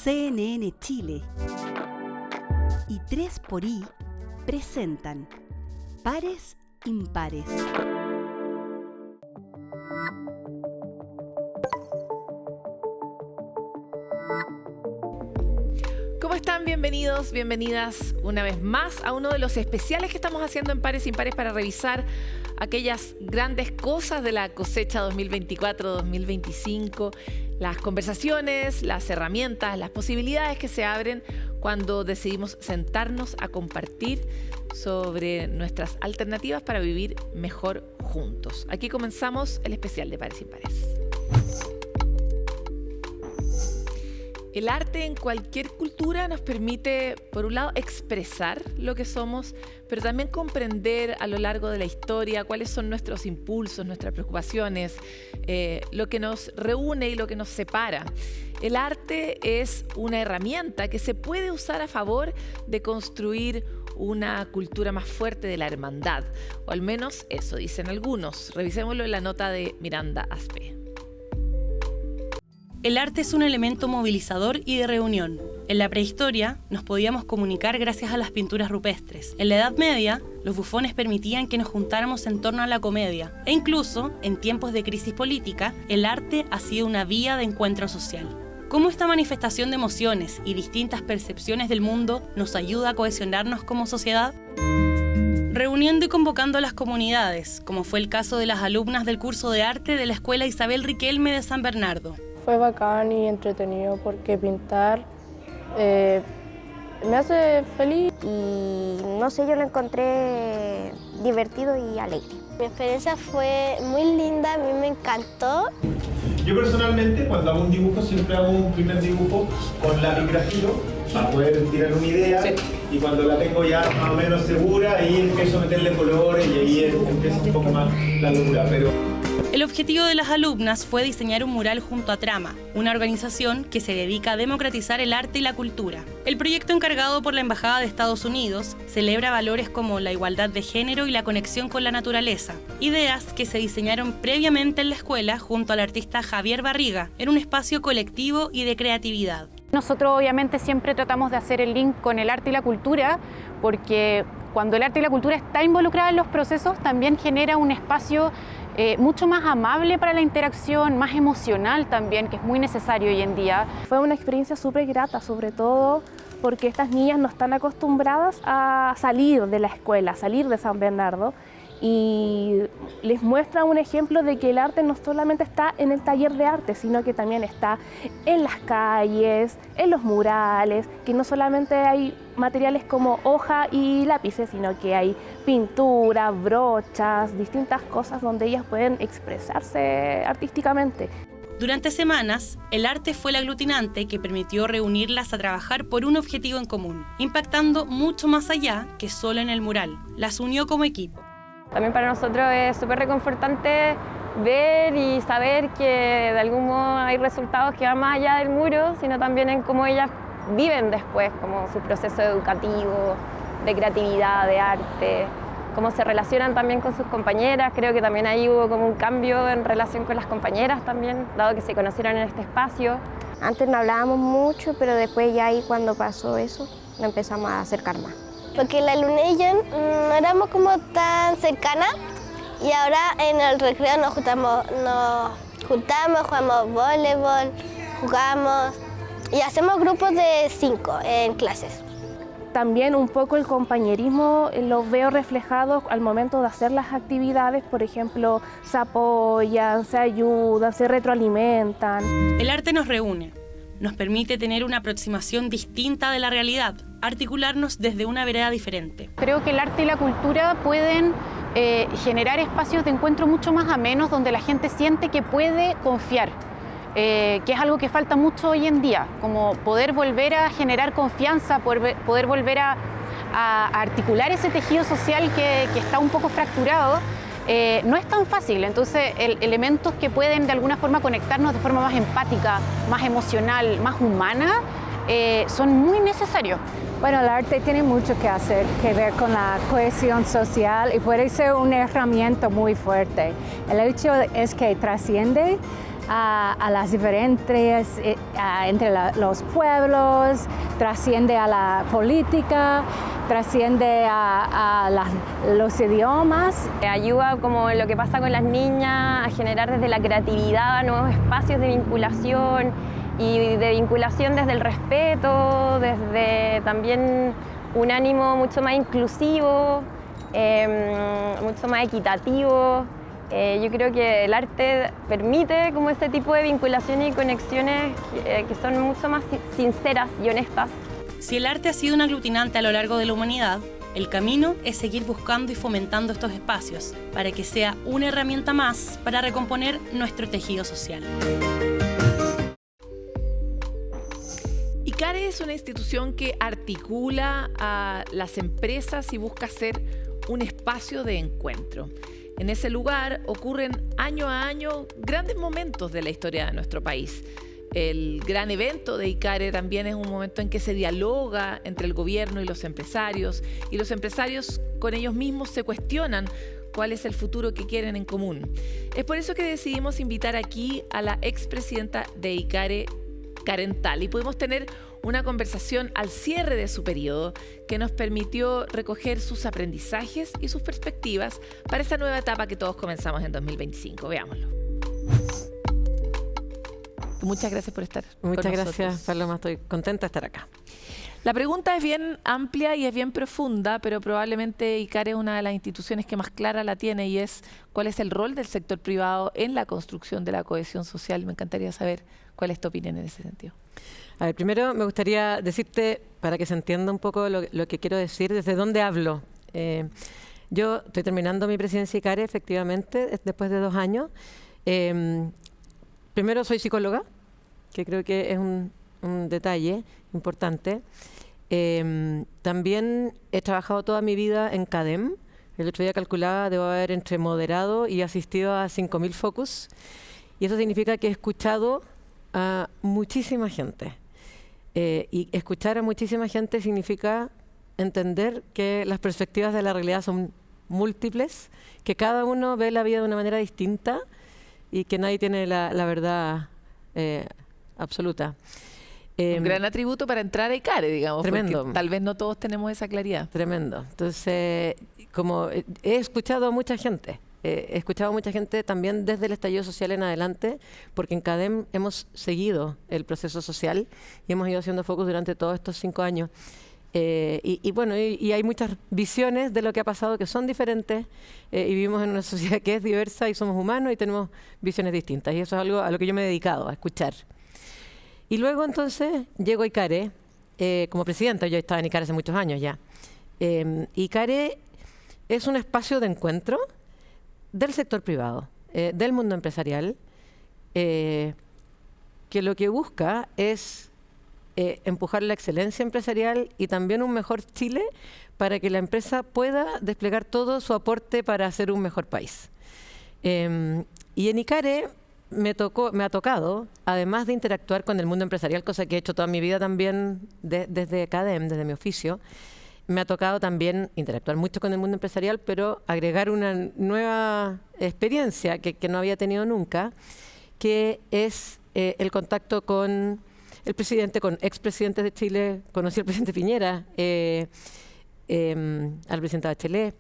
CNN Chile y 3xI presentan Pares Impares. ¿Cómo están? Bienvenidos, bienvenidas una vez más a uno de los especiales que estamos haciendo en Pares Impares para revisar aquellas grandes cosas de la cosecha 2024-2025, las conversaciones, las herramientas, las posibilidades que se abren cuando decidimos sentarnos a compartir sobre nuestras alternativas para vivir mejor juntos. Aquí comenzamos el especial de Pares Impares. El arte en cualquier cultura nos permite, por un lado, expresar lo que somos, pero también comprender a lo largo de la historia cuáles son nuestros impulsos, nuestras preocupaciones, lo que nos reúne y lo que nos separa. El arte es una herramienta que se puede usar a favor de construir una cultura más fuerte de la hermandad, o al menos eso dicen algunos. Revisémoslo en la nota de Miranda Aspe. El arte es un elemento movilizador y de reunión. En la prehistoria nos podíamos comunicar gracias a las pinturas rupestres. En la Edad Media, los bufones permitían que nos juntáramos en torno a la comedia. E incluso, en tiempos de crisis política, el arte ha sido una vía de encuentro social. ¿Cómo esta manifestación de emociones y distintas percepciones del mundo nos ayuda a cohesionarnos como sociedad? Reuniendo y convocando a las comunidades, como fue el caso de las alumnas del curso de arte de la Escuela Isabel Riquelme de San Bernardo. Fue bacán y entretenido porque pintar me hace feliz. Y no sé, yo lo encontré divertido y alegre. Mi experiencia fue muy linda, a mí me encantó. Yo personalmente cuando hago un dibujo siempre hago un primer dibujo con lápiz grafito para poder tirar una idea, sí. Y cuando la tengo ya más o menos segura, ahí empiezo a meterle colores y ahí empieza un poco más la locura. El objetivo de las alumnas fue diseñar un mural junto a Trama, una organización que se dedica a democratizar el arte y la cultura. El proyecto, encargado por la Embajada de Estados Unidos, celebra valores como la igualdad de género y la conexión con la naturaleza, ideas que se diseñaron previamente en la escuela junto al artista Javier Barriga, en un espacio colectivo y de creatividad. Nosotros obviamente siempre tratamos de hacer el link con el arte y la cultura, porque cuando el arte y la cultura está involucrada en los procesos, también genera un espacio mucho más amable para la interacción, más emocional también, que es muy necesario hoy en día. Fue una experiencia súper grata, sobre todo porque estas niñas no están acostumbradas a salir de la escuela, a salir de San Bernardo, y les muestra un ejemplo de que el arte no solamente está en el taller de arte, sino que también está en las calles, en los murales, que no solamente hay materiales como hoja y lápices, sino que hay pintura, brochas, distintas cosas donde ellas pueden expresarse artísticamente. Durante semanas, el arte fue el aglutinante que permitió reunirlas a trabajar por un objetivo en común, impactando mucho más allá que solo en el mural. Las unió como equipo. También para nosotros es súper reconfortante ver y saber que de algún modo hay resultados que van más allá del muro, sino también en cómo ellas viven después, como su proceso educativo, de creatividad, de arte, cómo se relacionan también con sus compañeras. Creo que también ahí hubo como un cambio en relación con las compañeras también, dado que se conocieron en este espacio. Antes no hablábamos mucho, pero después ya ahí cuando pasó eso, nos empezamos a acercar más. Porque la Luna y yo no éramos como tan cercanas y ahora en el recreo nos juntamos, jugamos voleibol, jugamos y hacemos grupos de 5 en clases. También un poco el compañerismo lo veo reflejado al momento de hacer las actividades. Por ejemplo, se apoyan, se ayudan, se retroalimentan. El arte nos reúne, nos permite tener una aproximación distinta de la realidad, articularnos desde una vereda diferente. Creo que el arte y la cultura pueden generar espacios de encuentro mucho más amenos, donde la gente siente que puede confiar, que es algo que falta mucho hoy en día, como poder volver a generar confianza, poder volver a articular ese tejido social que está un poco fracturado. No es tan fácil, entonces elementos que pueden de alguna forma conectarnos de forma más empática, más emocional, más humana, son muy necesarios. Bueno, el arte tiene mucho que ver con la cohesión social y puede ser una herramienta muy fuerte. El hecho es que trasciende a las diferentes entre los pueblos, trasciende a la política, trasciende a los idiomas. Ayuda, como lo que pasa con las niñas, a generar desde la creatividad nuevos espacios de vinculación y de vinculación desde el respeto, desde también un ánimo mucho más inclusivo, mucho más equitativo. Yo creo que el arte permite como ese tipo de vinculaciones y conexiones que son mucho más sinceras y honestas. Si el arte ha sido un aglutinante a lo largo de la humanidad, el camino es seguir buscando y fomentando estos espacios para que sea una herramienta más para recomponer nuestro tejido social. ICARE es una institución que articula a las empresas y busca ser un espacio de encuentro. En ese lugar ocurren año a año grandes momentos de la historia de nuestro país. El gran evento de ICARE también es un momento en que se dialoga entre el gobierno y los empresarios con ellos mismos se cuestionan cuál es el futuro que quieren en común. Es por eso que decidimos invitar aquí a la expresidenta de ICARE, Karen Tal, y pudimos tener una conversación al cierre de su periodo que nos permitió recoger sus aprendizajes y sus perspectivas para esta nueva etapa que todos comenzamos en 2025. Veámoslo. Muchas gracias por estar con nosotros. Muchas gracias, Paloma. Estoy contenta de estar acá. La pregunta es bien amplia y es bien profunda, pero probablemente ICARE es una de las instituciones que más clara la tiene, y es cuál es el rol del sector privado en la construcción de la cohesión social. Me encantaría saber cuál es tu opinión en ese sentido. A ver, primero me gustaría decirte, para que se entienda un poco lo que quiero decir, desde dónde hablo. Yo estoy terminando mi presidencia ICARE, efectivamente, después de 2 años. Primero soy psicóloga, que creo que es un detalle importante. También he trabajado toda mi vida en CADEM. El otro día calculaba, debo haber entre moderado y asistido a 5.000 focus. Y eso significa que he escuchado a muchísima gente. Y escuchar a muchísima gente significa entender que las perspectivas de la realidad son múltiples, que cada uno ve la vida de una manera distinta y que nadie tiene la verdad absoluta. Un gran atributo para entrar a ICARE, digamos, tremendo. Porque tal vez no todos tenemos esa claridad. Tremendo. Entonces, como he escuchado a mucha gente, he escuchado a mucha gente también desde el estallido social en adelante, porque en CADEM hemos seguido el proceso social y hemos ido haciendo focus durante todos estos 5 años. Bueno, hay muchas visiones de lo que ha pasado que son diferentes, y vivimos en una sociedad que es diversa y somos humanos y tenemos visiones distintas, y eso es algo a lo que yo me he dedicado, a escuchar. Y luego entonces llego a ICARE como presidenta. Yo estaba en ICARE hace muchos años ya. ICARE es un espacio de encuentro del sector privado, del mundo empresarial, que lo que busca es empujar la excelencia empresarial y también un mejor Chile para que la empresa pueda desplegar todo su aporte para hacer un mejor país. Y en ICARE me ha tocado, además de interactuar con el mundo empresarial, cosa que he hecho toda mi vida también desde CADEM, desde mi oficio, me ha tocado también interactuar mucho con el mundo empresarial, pero agregar una nueva experiencia que no había tenido nunca, que es el contacto con el presidente, con expresidentes de Chile. Conocí al presidente Piñera, al presidente Bachelet,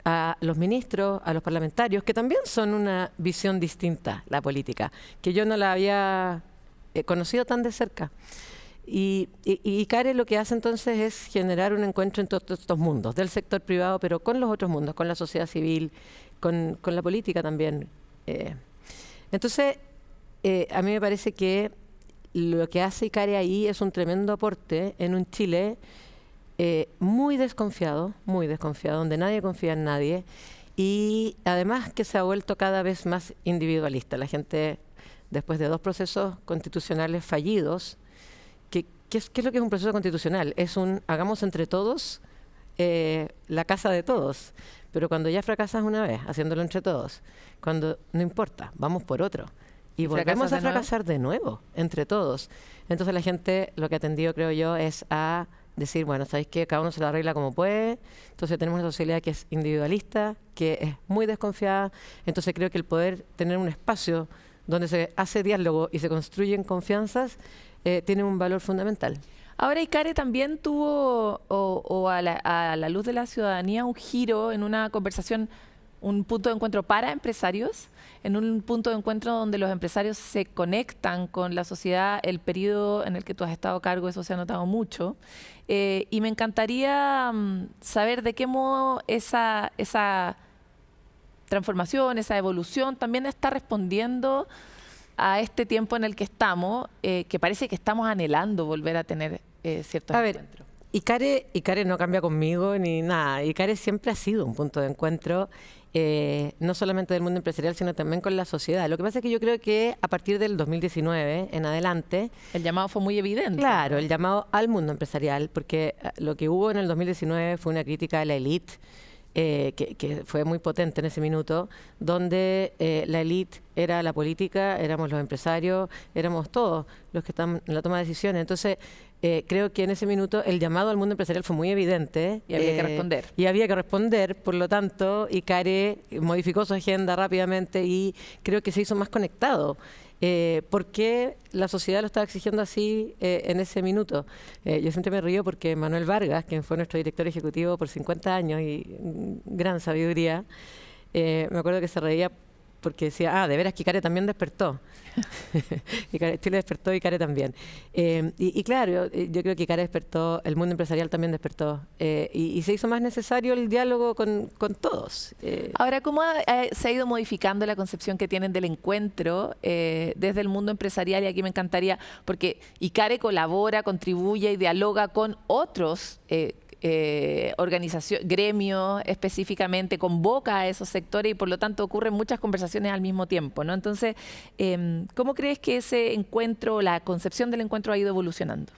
a los ministros, a los parlamentarios, que también son una visión distinta, la política, que yo no la había conocido tan de cerca. Y ICARE lo que hace entonces es generar un encuentro entre todos estos mundos, del sector privado, pero con los otros mundos, con la sociedad civil, con la política también. Entonces, a mí me parece que lo que hace ICARE ahí es un tremendo aporte en un Chile muy desconfiado, donde nadie confía en nadie, y además que se ha vuelto cada vez más individualista. La gente, después de 2 procesos constitucionales fallidos, ¿qué es lo que es un proceso constitucional? Es hagamos entre todos la casa de todos, pero cuando ya fracasas una vez, haciéndolo entre todos, cuando no importa, vamos por otro. Y volvemos a fracasar de nuevo, entre todos. Entonces la gente lo que ha tendido, creo yo, es a decir, bueno, ¿sabéis qué? Cada uno se la arregla como puede. Entonces tenemos una sociedad que es individualista, que es muy desconfiada. Entonces creo que el poder tener un espacio donde se hace diálogo y se construyen confianzas, tiene un valor fundamental. Ahora ICARE también tuvo, a la luz de la ciudadanía, un giro en una conversación, un punto de encuentro para empresarios, en un punto de encuentro donde los empresarios se conectan con la sociedad. El periodo en el que tú has estado a cargo, eso se ha notado mucho. Y me encantaría saber de qué modo esa transformación, esa evolución también está respondiendo a este tiempo en el que estamos, que parece que estamos anhelando volver a tener ciertos encuentros. ICARE no cambia conmigo ni nada. ICARE siempre ha sido un punto de encuentro, no solamente del mundo empresarial, sino también con la sociedad. Lo que pasa es que yo creo que a partir del 2019 en adelante... El llamado fue muy evidente. Claro, el llamado al mundo empresarial, porque lo que hubo en el 2019 fue una crítica a la élite, que fue muy potente en ese minuto, donde la élite era la política, éramos los empresarios, éramos todos los que están en la toma de decisiones. Entonces, creo que en ese minuto el llamado al mundo empresarial fue muy evidente. Y había que responder. Y había que responder, por lo tanto, ICARE modificó su agenda rápidamente y creo que se hizo más conectado. Porque la sociedad lo estaba exigiendo así en ese minuto. Yo siempre me río porque Manuel Vargas, quien fue nuestro director ejecutivo por 50 años y gran sabiduría, me acuerdo que se reía porque decía, de veras que ICARE también despertó. Chile despertó, ICARE también. Y claro, yo creo que ICARE despertó, el mundo empresarial también despertó. Y se hizo más necesario el diálogo con todos. Ahora, ¿cómo se ha ido modificando la concepción que tienen del encuentro desde el mundo empresarial? Y aquí me encantaría, porque ICARE colabora, contribuye y dialoga con otros organización, gremios específicamente, convoca a esos sectores y por lo tanto ocurren muchas conversaciones al mismo tiempo, ¿no? Entonces, ¿cómo crees que ese encuentro, la concepción del encuentro ha ido evolucionando?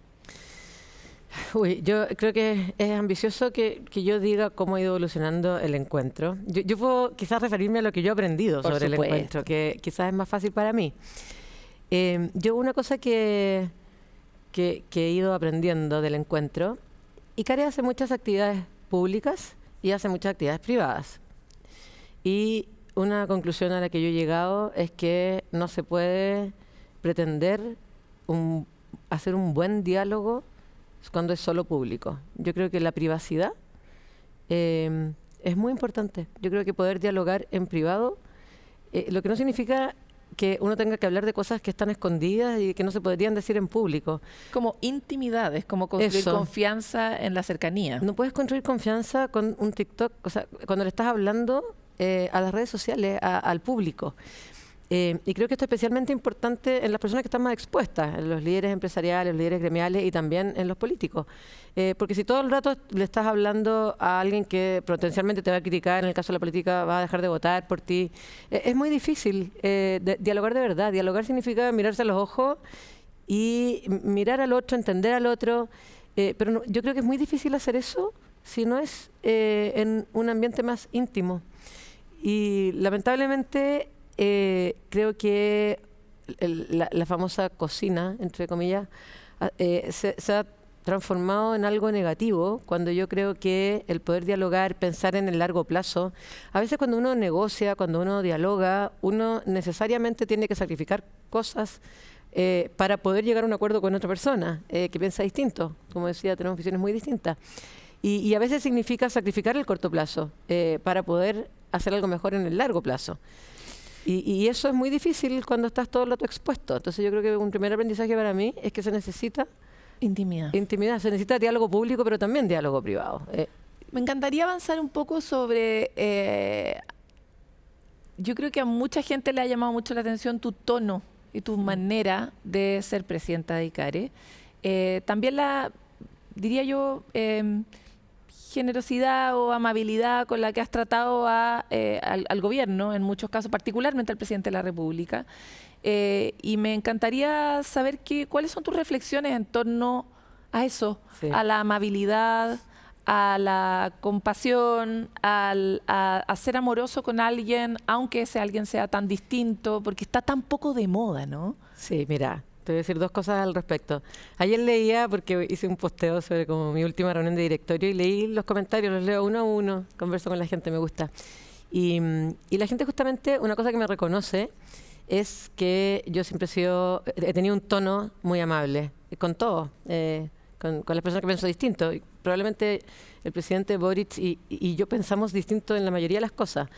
Yo creo que es ambicioso que yo diga cómo ha ido evolucionando el encuentro. Yo puedo quizás referirme a lo que yo he aprendido sobre el encuentro, que quizás es más fácil para mí. Yo una cosa que he ido aprendiendo del encuentro, ICARE hace muchas actividades públicas y hace muchas actividades privadas. Y una conclusión a la que yo he llegado es que no se puede pretender hacer un buen diálogo cuando es solo público. Yo creo que la privacidad es muy importante. Yo creo que poder dialogar en privado, lo que no significa que uno tenga que hablar de cosas que están escondidas y que no se podrían decir en público. Como intimidades, como construir confianza en la cercanía. No puedes construir confianza con un TikTok, o sea, cuando le estás hablando a las redes sociales, al público. Y creo que esto es especialmente importante en las personas que están más expuestas, en los líderes empresariales, los líderes gremiales y también en los políticos. Porque si todo el rato le estás hablando a alguien que potencialmente te va a criticar, en el caso de la política va a dejar de votar por ti, es muy difícil dialogar de verdad. Dialogar significa mirarse a los ojos y mirar al otro, entender al otro. Pero no, yo creo que es muy difícil hacer eso si no es en un ambiente más íntimo. Y lamentablemente creo que la famosa cocina, entre comillas, se ha transformado en algo negativo, cuando yo creo que el poder dialogar, pensar en el largo plazo, a veces cuando uno negocia, cuando uno dialoga, uno necesariamente tiene que sacrificar cosas para poder llegar a un acuerdo con otra persona que piensa distinto. Como decía, tenemos visiones muy distintas. Y a veces significa sacrificar el corto plazo para poder hacer algo mejor en el largo plazo. Y eso es muy difícil cuando estás todo el rato expuesto. Entonces yo creo que un primer aprendizaje para mí es que se necesita intimidad. Se necesita diálogo público, pero también diálogo privado. Me encantaría avanzar un poco sobre... yo creo que a mucha gente le ha llamado mucho la atención tu tono y tu manera de ser presidenta de ICARE. También diría yo, generosidad o amabilidad con la que has tratado al gobierno, en muchos casos, particularmente al presidente de la República. Y me encantaría saber cuáles son tus reflexiones en torno a eso, a la amabilidad, a la compasión, a ser amoroso con alguien, aunque ese alguien sea tan distinto, porque está tan poco de moda, ¿no? Sí, mira, te voy a decir dos cosas al respecto. Ayer leía, porque hice un posteo sobre como mi última reunión de directorio, y leí los comentarios, los leo uno a uno, converso con la gente, me gusta. Y la gente justamente, una cosa que me reconoce es que yo siempre he tenido un tono muy amable con todo, con las personas que pienso distinto. Y probablemente el presidente Boric y yo pensamos distinto en la mayoría de las cosas,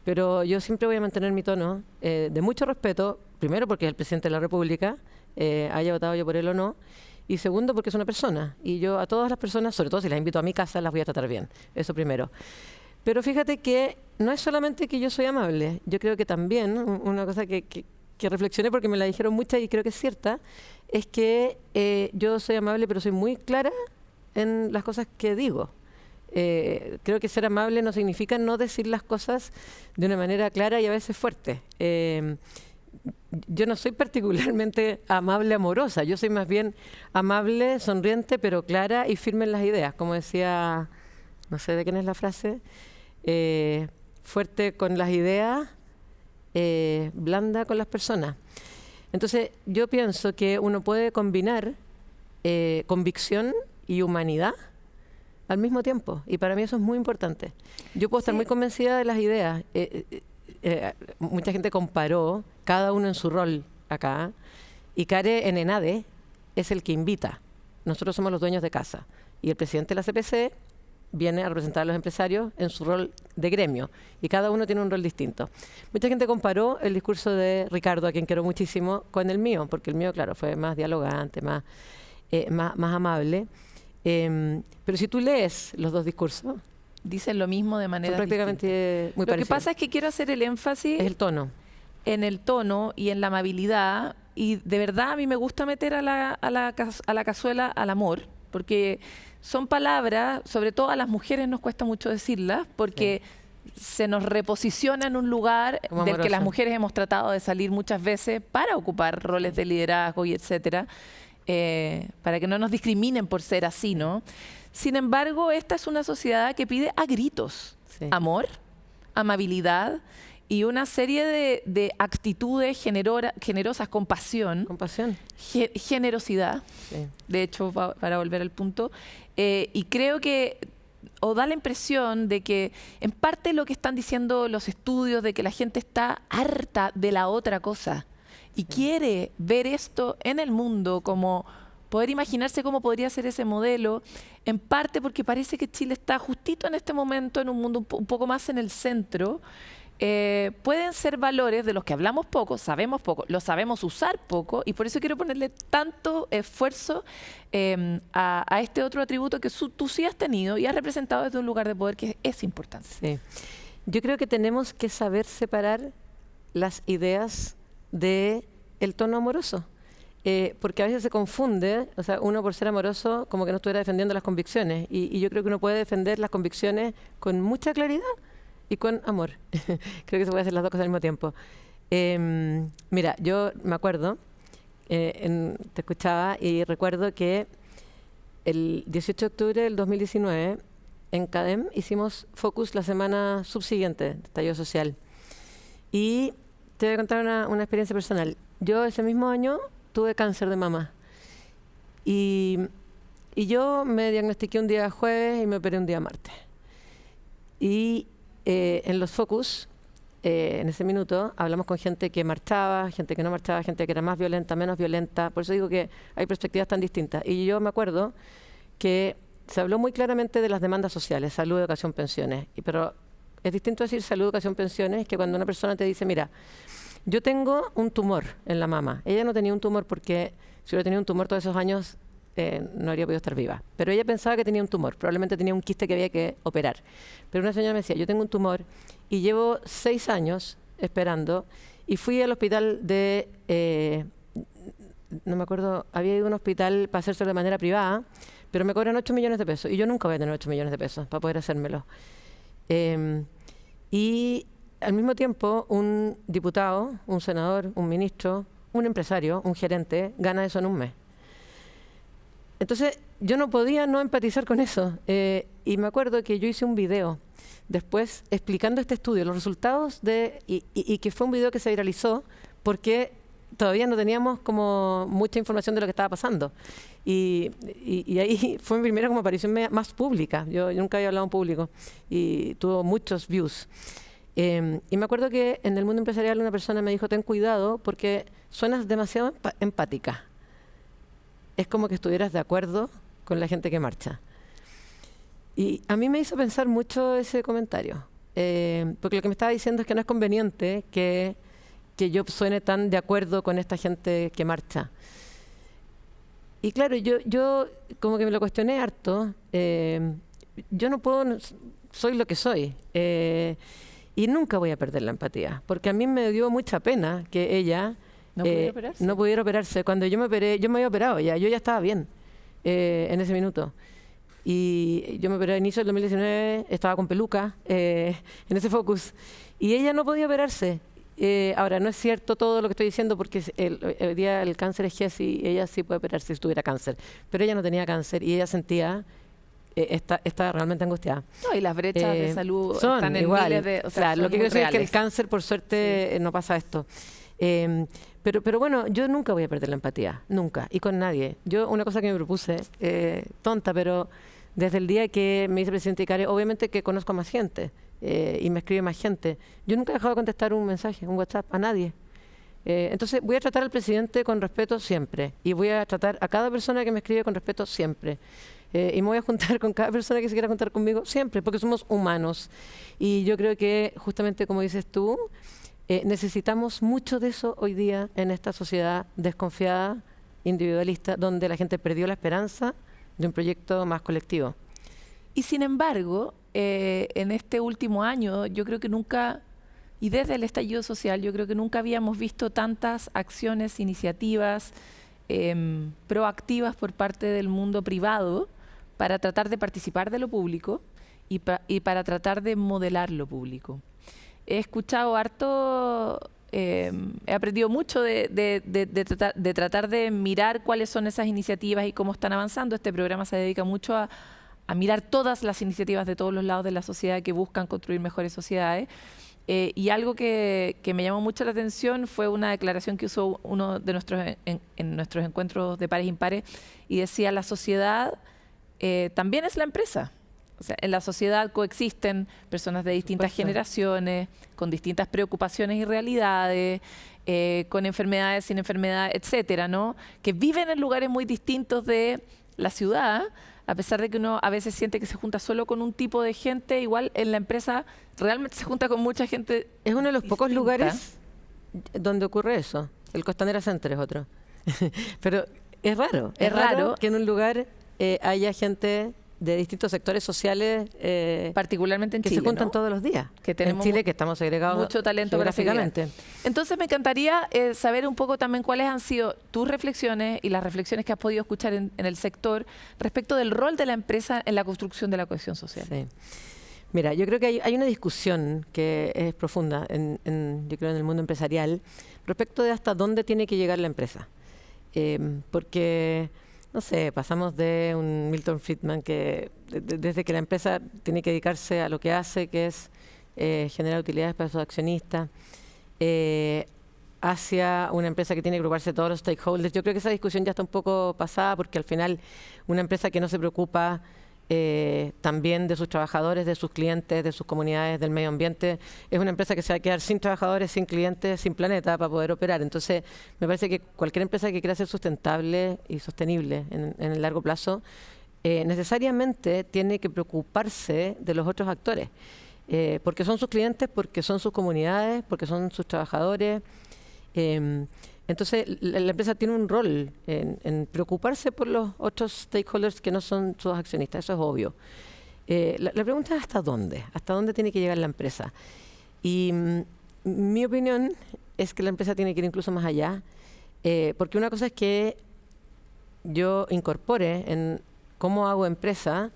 pero yo siempre voy a mantener mi tono de mucho respeto, primero porque es el presidente de la República, haya votado yo por él o no, y segundo porque es una persona, y yo a todas las personas, sobre todo si las invito a mi casa, las voy a tratar bien, eso primero. Pero fíjate que no es solamente que yo soy amable, yo creo que también, una cosa que reflexioné porque me la dijeron muchas y creo que es cierta, es que yo soy amable pero soy muy clara en las cosas que digo. Creo que ser amable no significa no decir las cosas de una manera clara y a veces fuerte. Yo no soy particularmente amable, amorosa, yo soy más bien amable, sonriente, pero clara y firme en las ideas, como decía, no sé de quién es la frase, fuerte con las ideas, blanda con las personas. Entonces yo pienso que uno puede combinar convicción y humanidad al mismo tiempo, y para mí eso es muy importante. Yo puedo estar muy convencida de las ideas. Mucha gente comparó, cada uno en su rol acá, y Care en ENADE es el que invita. Nosotros somos los dueños de casa, y el presidente de la CPC viene a representar a los empresarios en su rol de gremio, y cada uno tiene un rol distinto. Mucha gente comparó el discurso de Ricardo, a quien quiero muchísimo, con el mío, porque el mío, claro, fue más dialogante, más amable. Pero si tú lees los dos discursos, dicen lo mismo de manera prácticamente muy Lo parecido. que pasa es que quiero hacer el énfasis es el tono. En el tono y en la amabilidad, y de verdad a mí me gusta meter a la cazuela al amor, porque son palabras, sobre todo a las mujeres nos cuesta mucho decirlas, porque se nos reposiciona en un lugar Como del que amoroso. las mujeres hemos tratado de salir muchas veces para ocupar roles de liderazgo y etcétera, para que no nos discriminen por ser así, ¿no? Sin embargo, esta es una sociedad que pide a gritos amor, amabilidad y una serie de actitudes generosas, compasión, generosidad, de hecho, para volver al punto, y creo que, o da la impresión de que en parte lo que están diciendo los estudios, de que la gente está harta de la otra cosa y quiere ver esto en el mundo, como poder imaginarse cómo podría ser ese modelo, en parte porque parece que Chile está justito en este momento en un mundo un poco más en el centro. Pueden ser valores de los que hablamos poco, sabemos poco, los sabemos usar poco, y por eso quiero ponerle tanto esfuerzo a este otro atributo que tú sí has tenido y has representado desde un lugar de poder que es importante. Sí. Yo creo que tenemos que saber separar las ideas del tono amoroso. Porque a veces se confunde, o sea, uno por ser amoroso como que no estuviera defendiendo las convicciones, y yo creo que uno puede defender las convicciones con mucha claridad y con amor. Creo que se puede hacer las dos cosas al mismo tiempo. Mira, yo me acuerdo, te escuchaba y recuerdo que el 18 de octubre del 2019 en CADEM hicimos Focus la semana subsiguiente, de estallido social. Y te voy a contar una experiencia personal. Yo ese mismo año tuve cáncer de mama. Y yo me diagnostiqué un día jueves y me operé un día martes. Y en los Focus, en ese minuto, hablamos con gente que marchaba, gente que no marchaba, gente que era más violenta, menos violenta. Por eso digo que hay perspectivas tan distintas. Y yo me acuerdo que se habló muy claramente de las demandas sociales, salud, educación, pensiones. Pero es distinto decir salud, educación, pensiones que cuando una persona te dice, mira, yo tengo un tumor en la mama. Ella no tenía un tumor porque si hubiera tenido un tumor todos esos años no habría podido estar viva. Pero ella pensaba que tenía un tumor, probablemente tenía un quiste que había que operar. Pero una señora me decía, yo tengo un tumor y llevo 6 años esperando, y fui al hospital no me acuerdo, había ido a un hospital para hacerse de manera privada, pero me cobran 8 millones de pesos y yo nunca voy a tener 8 millones de pesos para poder hacérmelo. Y al mismo tiempo, un diputado, un senador, un ministro, un empresario, un gerente, gana eso en un mes. Entonces, yo no podía no empatizar con eso. Y me acuerdo que yo hice un video después explicando este estudio, los resultados y que fue un video que se viralizó porque todavía no teníamos como mucha información de lo que estaba pasando. Y ahí fue mi primera como aparición más pública. Yo nunca había hablado en público y tuvo muchos views. Y me acuerdo que en el mundo empresarial una persona me dijo, ten cuidado porque suenas demasiado empática. Es como que estuvieras de acuerdo con la gente que marcha. Y a mí me hizo pensar mucho ese comentario, porque lo que me estaba diciendo es que no es conveniente que yo suene tan de acuerdo con esta gente que marcha. Y claro, yo como que me lo cuestioné harto. Yo no puedo, soy lo que soy. Y nunca voy a perder la empatía, porque a mí me dio mucha pena que ella no pudiera operarse. Cuando yo me operé, yo me había operado ya, yo ya estaba bien en ese minuto. Y yo me operé a inicio del 2019, estaba con peluca en ese Focus, y ella no podía operarse. Ahora, no es cierto todo lo que estoy diciendo, porque hoy día el cáncer es Jessie, ella sí puede operarse si tuviera cáncer, pero ella no tenía cáncer y ella sentía... está realmente angustiada. No, y las brechas de salud son están en igual. miles de... O sea, claro, lo que quiero decir es que el reales. cáncer, por suerte, no pasa esto. Pero bueno, yo nunca voy a perder la empatía, nunca, y con nadie. Yo, una cosa que me propuse, tonta, pero desde el día que me hice presidente ICARE, obviamente que conozco a más gente y me escribe más gente. Yo nunca he dejado de contestar un mensaje, un WhatsApp, a nadie. Entonces voy a tratar al presidente con respeto siempre, y voy a tratar a cada persona que me escribe con respeto siempre. Y me voy a juntar con cada persona que se quiera juntar conmigo siempre, porque somos humanos. Y yo creo que, justamente como dices tú, necesitamos mucho de eso hoy día en esta sociedad desconfiada, individualista, donde la gente perdió la esperanza de un proyecto más colectivo. Y sin embargo, en este último año, yo creo que nunca, y desde el estallido social, yo creo que nunca habíamos visto tantas acciones, iniciativas proactivas por parte del mundo privado para tratar de participar de lo público y para tratar de modelar lo público. He escuchado harto, he aprendido mucho de tratar de mirar cuáles son esas iniciativas y cómo están avanzando. Este programa se dedica mucho a mirar todas las iniciativas de todos los lados de la sociedad que buscan construir mejores sociedades. Y algo que me llamó mucho la atención fue una declaración que usó uno de en nuestros encuentros de pares impares, y decía: la sociedad también es la empresa. O sea, en la sociedad coexisten personas de distintas generaciones, con distintas preocupaciones y realidades, con enfermedades, sin enfermedades, etcétera, ¿no? Que viven en lugares muy distintos de la ciudad. A pesar de que uno a veces siente que se junta solo con un tipo de gente, igual en la empresa realmente se junta con mucha gente. Es uno de los pocos lugares donde ocurre eso. El Costanera Center es otro. Pero es raro. Es raro que en un lugar haya gente de distintos sectores sociales, particularmente en que Chile, se juntan ¿no? todos los días. Que tenemos en Chile, que estamos segregados mucho talento geográficamente. Entonces me encantaría saber un poco también cuáles han sido tus reflexiones y las reflexiones que has podido escuchar en el sector respecto del rol de la empresa en la construcción de la cohesión social. Sí. Mira, yo creo que hay una discusión que es profunda yo creo en el mundo empresarial respecto de hasta dónde tiene que llegar la empresa. Porque, no sé, pasamos de un Milton Friedman que desde que la empresa tiene que dedicarse a lo que hace, que es generar utilidades para sus accionistas, hacia una empresa que tiene que agruparse todos los stakeholders. Yo creo que esa discusión ya está un poco pasada, porque al final una empresa que no se preocupa también de sus trabajadores, de sus clientes, de sus comunidades, del medio ambiente, es una empresa que se va a quedar sin trabajadores, sin clientes, sin planeta para poder operar. Entonces, me parece que cualquier empresa que quiera ser sustentable y sostenible en el largo plazo, necesariamente tiene que preocuparse de los otros actores, porque son sus clientes, porque son sus comunidades, porque son sus trabajadores. Entonces, la empresa tiene un rol en preocuparse por los otros stakeholders que no son sus accionistas, eso es obvio. La pregunta es ¿hasta dónde? ¿Hasta dónde tiene que llegar la empresa? Y mi opinión es que la empresa tiene que ir incluso más allá, porque una cosa es que yo incorpore en cómo hago empresa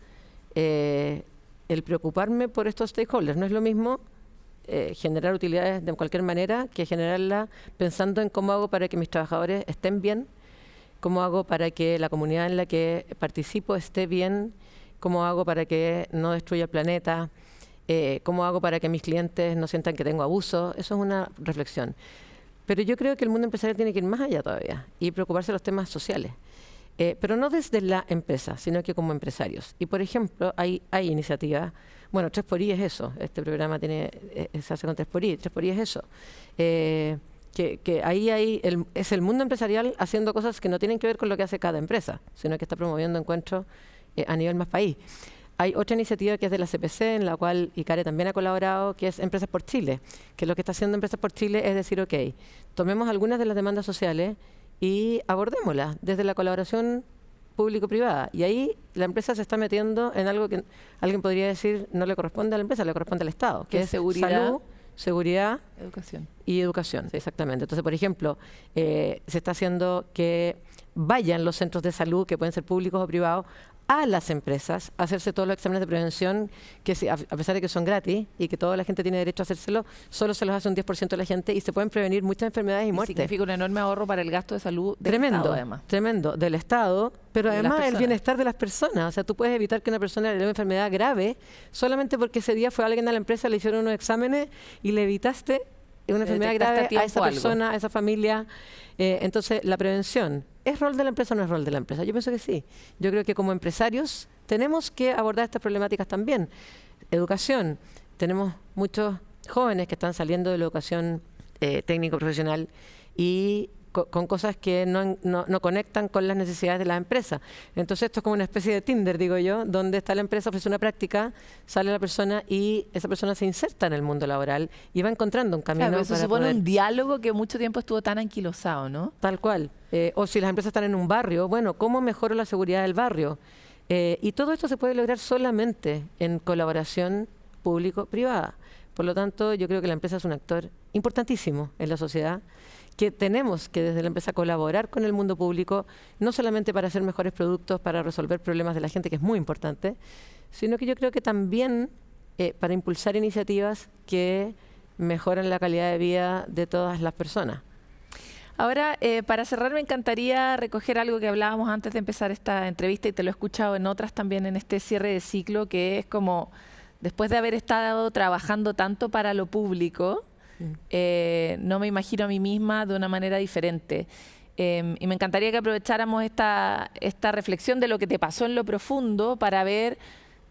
el preocuparme por estos stakeholders. No es lo mismo generar utilidades de cualquier manera que generarla pensando en cómo hago para que mis trabajadores estén bien, cómo hago para que la comunidad en la que participo esté bien, cómo hago para que no destruya el planeta, cómo hago para que mis clientes no sientan que tengo abuso. Eso es una reflexión. Pero yo creo que el mundo empresarial tiene que ir más allá todavía y preocuparse de los temas sociales. pero no desde la empresa, sino que como empresarios. Y, por ejemplo, hay iniciativas. Bueno, 3xI es eso. Este programa se hace con 3xI. 3xI es eso. Que ahí es el mundo empresarial haciendo cosas que no tienen que ver con lo que hace cada empresa, sino que está promoviendo encuentros a nivel más país. Hay otra iniciativa que es de la CPC, en la cual ICARE también ha colaborado, que es Empresas por Chile, que lo que está haciendo Empresas por Chile es decir, ok, tomemos algunas de las demandas sociales y abordémoslas desde la colaboración público-privada. Y ahí la empresa se está metiendo en algo que alguien podría decir no le corresponde a la empresa, le corresponde al Estado, que es seguridad, educación. Sí. Exactamente. Entonces, por ejemplo, se está haciendo que vayan los centros de salud, que pueden ser públicos o privados, a las empresas a hacerse todos los exámenes de prevención, que a pesar de que son gratis y que toda la gente tiene derecho a hacérselo, solo se los hace un 10% de la gente y se pueden prevenir muchas enfermedades y muertes. Significa un enorme ahorro para el gasto de salud del Estado, además. Tremendo, del Estado, pero además el bienestar de las personas. O sea, tú puedes evitar que una persona le dé una enfermedad grave solamente porque ese día fue alguien a la empresa, le hicieron unos exámenes y le evitaste una enfermedad grave a esa persona, a esa familia. Entonces, la prevención, ¿es rol de la empresa o no es rol de la empresa? Yo pienso que sí. Yo creo que como empresarios tenemos que abordar estas problemáticas también. Educación. Tenemos muchos jóvenes que están saliendo de la educación técnico-profesional y con cosas que no conectan con las necesidades de las empresas. Entonces esto es como una especie de Tinder, digo yo, donde está la empresa, ofrece una práctica, sale la persona y esa persona se inserta en el mundo laboral y va encontrando un camino. Claro, eso supone un diálogo que mucho tiempo estuvo tan anquilosado, ¿no? Tal cual. O si las empresas están en un barrio, bueno, ¿cómo mejoro la seguridad del barrio? Y todo esto se puede lograr solamente en colaboración público-privada. Por lo tanto, yo creo que la empresa es un actor importantísimo en la sociedad, que tenemos que desde la empresa colaborar con el mundo público, no solamente para hacer mejores productos, para resolver problemas de la gente, que es muy importante, sino que yo creo que también para impulsar iniciativas que mejoran la calidad de vida de todas las personas. Ahora, para cerrar, me encantaría recoger algo que hablábamos antes de empezar esta entrevista y te lo he escuchado en otras también en este cierre de ciclo, que es como, después de haber estado trabajando tanto para lo público, no me imagino a mí misma de una manera diferente. Y me encantaría que aprovecháramos esta reflexión de lo que te pasó en lo profundo para ver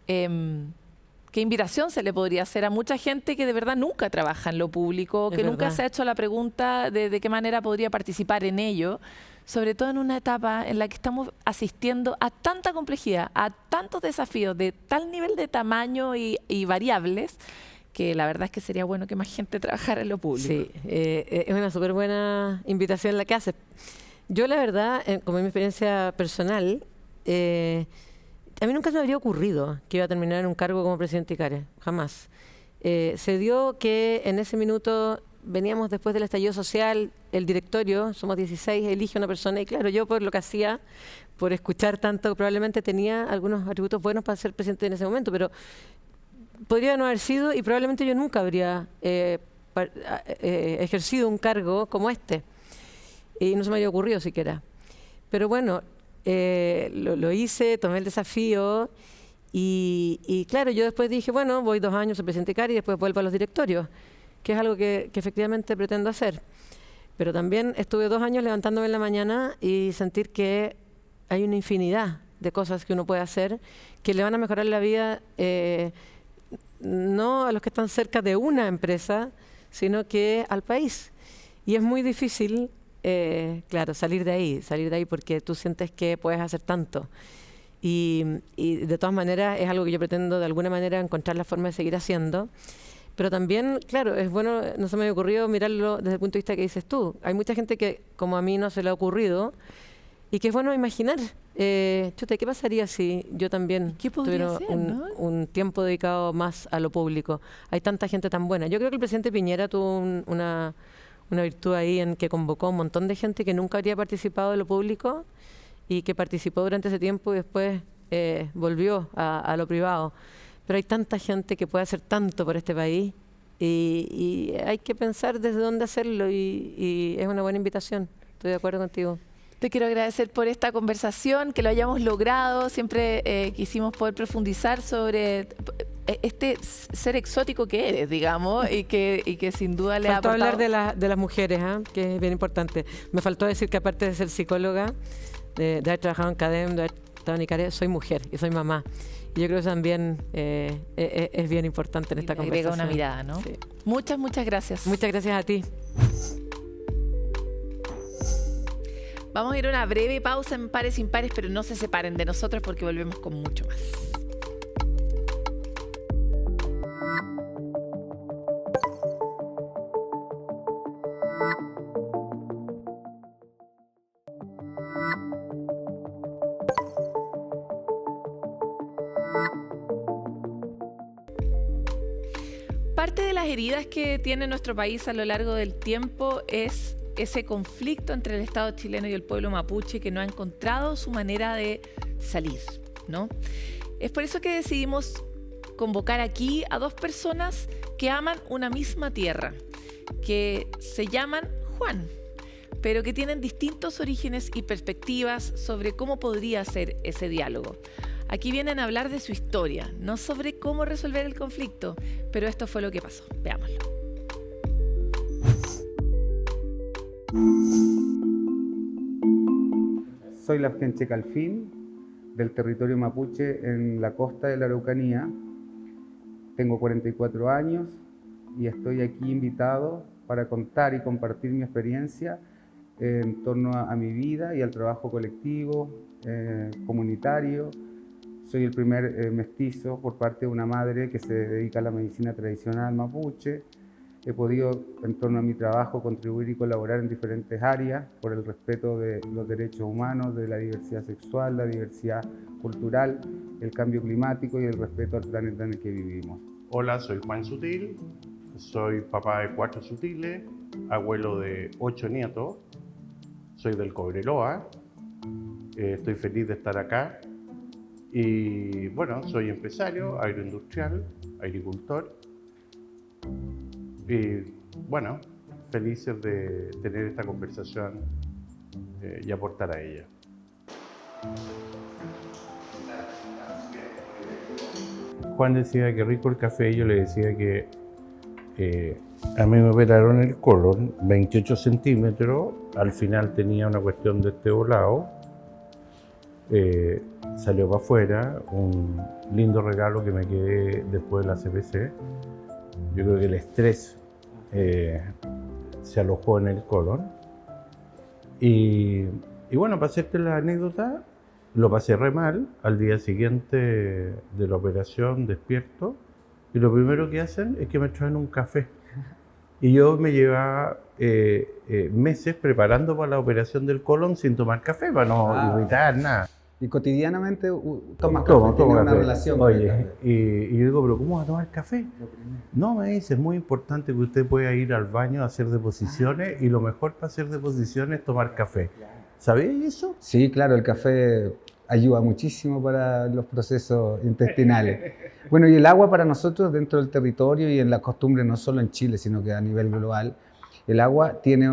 qué invitación se le podría hacer a mucha gente que de verdad nunca trabaja en lo público, que nunca se ha hecho la pregunta de qué manera podría participar en ello, sobre todo en una etapa en la que estamos asistiendo a tanta complejidad, a tantos desafíos de tal nivel de tamaño y variables, que la verdad es que sería bueno que más gente trabajara en lo público. Sí, es una súper buena invitación la que haces. Yo la verdad, como en mi experiencia personal, a mí nunca se me habría ocurrido que iba a terminar en un cargo como presidente ICARE, jamás. Se dio que en ese minuto veníamos después del estallido social, el directorio, somos 16, elige una persona y claro, yo por lo que hacía, por escuchar tanto, probablemente tenía algunos atributos buenos para ser presidente en ese momento, pero podría no haber sido y probablemente yo nunca habría ejercido un cargo como este. Y no se me había ocurrido siquiera. Pero bueno, lo hice, tomé el desafío y claro, yo después dije, bueno, voy 2 años a presidente ICARE y después vuelvo a los directorios, que es algo que efectivamente pretendo hacer. Pero también estuve 2 años levantándome en la mañana y sentir que hay una infinidad de cosas que uno puede hacer que le van a mejorar la vida, no a los que están cerca de una empresa, sino que al país. Y es muy difícil, claro, salir de ahí porque tú sientes que puedes hacer tanto. Y de todas maneras es algo que yo pretendo de alguna manera encontrar la forma de seguir haciendo. Pero también, claro, es bueno, no se me había ocurrido mirarlo desde el punto de vista que dices tú. Hay mucha gente que, como a mí, no se le ha ocurrido y que es bueno imaginar. Chuta, ¿qué pasaría si yo también tuviera un tiempo dedicado más a lo público? Hay tanta gente tan buena. Yo creo que el presidente Piñera tuvo una virtud ahí en que convocó a un montón de gente que nunca habría participado de lo público y que participó durante ese tiempo y después volvió a lo privado. Pero hay tanta gente que puede hacer tanto por este país y hay que pensar desde dónde hacerlo y es una buena invitación. Estoy de acuerdo contigo. Te quiero agradecer por esta conversación, que lo hayamos logrado. Siempre quisimos poder profundizar sobre este ser exótico que eres, digamos, y que sin duda le ha aportado. Faltó hablar de las mujeres, que es bien importante. Me faltó decir que aparte de ser psicóloga, de haber trabajado en CADEM, de haber estado en ICARE, soy mujer y soy mamá. Y yo creo que también es bien importante en esta conversación. Agrega una mirada, ¿no? Sí. Muchas gracias. Muchas gracias a ti. Vamos a ir a una breve pausa en Pares Impares, pero no se separen de nosotros porque volvemos con mucho más. Parte de las heridas que tiene nuestro país a lo largo del tiempo es ese conflicto entre el Estado chileno y el pueblo mapuche que no ha encontrado su manera de salir, ¿no? Es por eso que decidimos convocar aquí a dos personas que aman una misma tierra, que se llaman Juan, pero que tienen distintos orígenes y perspectivas sobre cómo podría ser ese diálogo. Aquí vienen a hablar de su historia, no sobre cómo resolver el conflicto, pero esto fue lo que pasó. Veámoslo. Soy Lafkenche Calfín, del territorio mapuche en la costa de la Araucanía. Tengo 44 años y estoy aquí invitado para contar y compartir mi experiencia en torno a mi vida y al trabajo colectivo, comunitario. Soy el primer mestizo por parte de una madre que se dedica a la medicina tradicional mapuche. He podido, en torno a mi trabajo, contribuir y colaborar en diferentes áreas por el respeto de los derechos humanos, de la diversidad sexual, la diversidad cultural, el cambio climático y el respeto al planeta en el que vivimos. Hola, soy Juan Sutil, soy papá de 4 sutiles, abuelo de 8 nietos, soy del Cobreloa, estoy feliz de estar acá y bueno, soy empresario, agroindustrial, agricultor. Y bueno, felices de tener esta conversación y aportar a ella. Juan decía que rico el café y yo le decía que a mí me operaron el colon, 28 centímetros, al final tenía una cuestión de este volado, salió para afuera, un lindo regalo que me quedé después de la CPC. Yo creo que el estrés se alojó en el colon. Y bueno, para hacerte la anécdota, lo pasé re mal. Al día siguiente de la operación despierto y lo primero que hacen es que me traen un café. Y yo me llevaba meses preparando para la operación del colon sin tomar café, para no irritar nada. Y cotidianamente tomas café, tiene una relación. Oye, y yo digo, ¿pero cómo va a tomar café? No, me dice, es muy importante que usted pueda ir al baño a hacer deposiciones y lo mejor para hacer deposiciones es tomar café. ¿Sabías eso? Sí, claro, el café ayuda muchísimo para los procesos intestinales. Bueno, y el agua para nosotros dentro del territorio y en la costumbre, no solo en Chile, sino que a nivel global, el agua tiene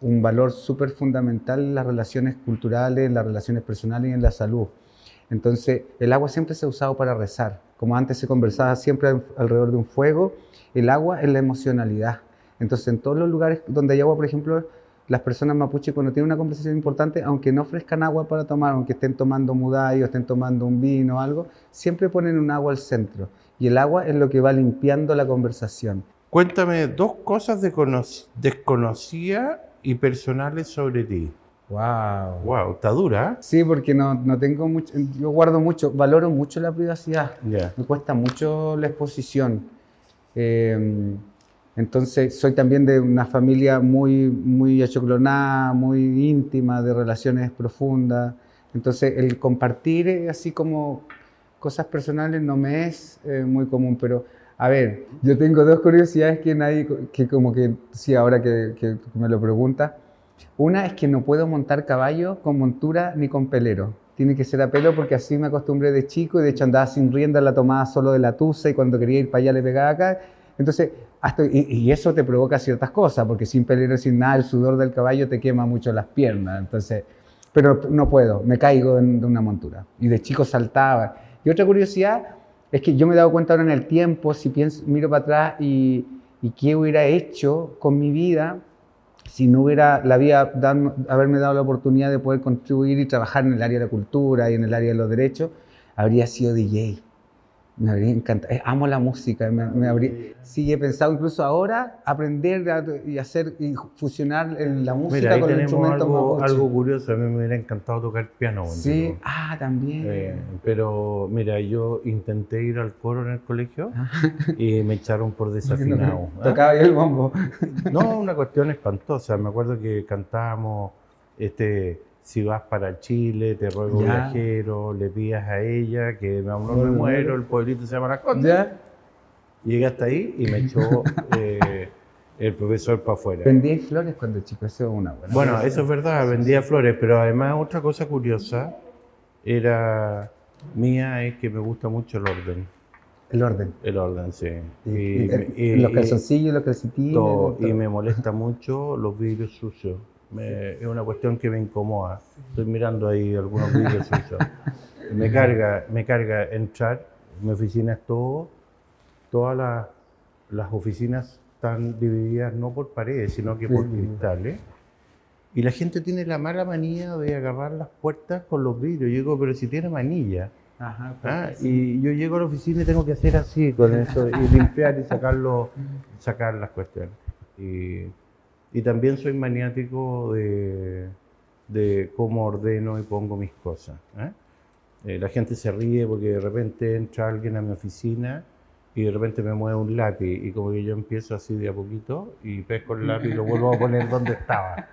un valor súper fundamental en las relaciones culturales, en las relaciones personales y en la salud. Entonces, el agua siempre se ha usado para rezar. Como antes se conversaba siempre alrededor de un fuego, el agua es la emocionalidad. Entonces, en todos los lugares donde hay agua, por ejemplo, las personas mapuche cuando tienen una conversación importante, aunque no ofrezcan agua para tomar, aunque estén tomando mudai o estén tomando un vino o algo, siempre ponen un agua al centro. Y el agua es lo que va limpiando la conversación. Cuéntame 2 cosas desconocidas y personales sobre ti. Wow, está dura. Sí, porque no tengo mucho, yo guardo mucho, valoro mucho la privacidad. Yeah. Me cuesta mucho la exposición. Entonces, soy también de una familia muy achoclonada, muy íntima, de relaciones profundas. Entonces, el compartir así como cosas personales no me es muy común, pero a ver, yo tengo 2 curiosidades que como que sí, ahora que me lo preguntas. Una es que no puedo montar caballo con montura ni con pelero. Tiene que ser a pelo porque así me acostumbré de chico y de hecho andaba sin rienda, la tomaba solo de la tusa y cuando quería ir para allá le pegaba acá. Entonces, y eso te provoca ciertas cosas porque sin pelero, sin nada, el sudor del caballo te quema mucho las piernas. Entonces, pero no puedo, me caigo de una montura. Y de chico saltaba. Y otra curiosidad es que yo me he dado cuenta ahora en el tiempo, si miro para atrás y qué hubiera hecho con mi vida, si no hubiera haberme dado la oportunidad de poder contribuir y trabajar en el área de la cultura y en el área de los derechos, habría sido DJ. Me habría encantado. Amo la música. Sí, he pensado incluso ahora aprender y fusionar la música. Mira, ahí con el tenemos instrumento algo curioso. A mí me hubiera encantado tocar piano. Sí, también. Pero mira, yo intenté ir al coro en el colegio y me echaron por desafinado. Tocaba yo el bombo. No, una cuestión espantosa. Me acuerdo que cantábamos si vas para Chile, te ruego viajero, le pidas a ella que no me muero, el pueblito se llama Las Condes. Llegué hasta ahí y me echó el profesor para afuera. Vendía flores cuando chico, eso es una buena. Bueno, eso es verdad, vendía flores, pero además otra cosa curiosa era mía es que me gusta mucho el orden. El orden. El orden, sí. Y los calzoncillos, los calcetines. Todo, y me molesta mucho los vidrios sucios. Es una cuestión que me incomoda. Estoy mirando ahí algunos vídeos sucios. Me carga entrar. Mi oficina es todas las oficinas están divididas no por paredes, sino que por cristales. Y la gente tiene la mala manía de agarrar las puertas con los vidrios. Yo digo, pero si tiene manilla. Y yo llego a la oficina y tengo que hacer así con eso, y limpiar y sacar las cuestiones. Y también soy maniático de cómo ordeno y pongo mis cosas. La gente se ríe porque de repente entra alguien a mi oficina y de repente me mueve un lápiz y como que yo empiezo así de a poquito y pesco el lápiz y lo vuelvo a poner donde estaba.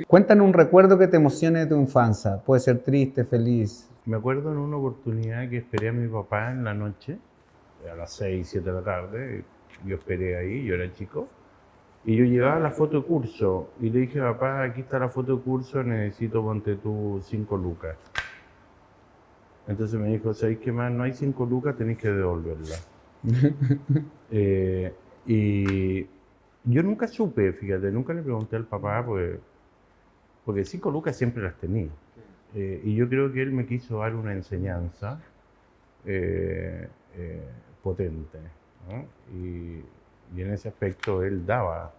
Cuéntanos un recuerdo que te emocione de tu infancia. Puede ser triste, feliz. Me acuerdo en una oportunidad que esperé a mi papá en la noche, a las 6, 7 de la tarde. Yo esperé ahí, yo era chico. Y yo llevaba la foto de curso y le dije, papá, aquí está la foto de curso, necesito, ponte tú, 5 lucas. Entonces me dijo, ¿sabéis qué más? No hay 5 lucas, tenéis que devolverla. Y yo nunca supe, fíjate, nunca le pregunté al papá, porque 5 lucas siempre las tenía. Y yo creo que él me quiso dar una enseñanza potente, ¿no? Y en ese aspecto él daba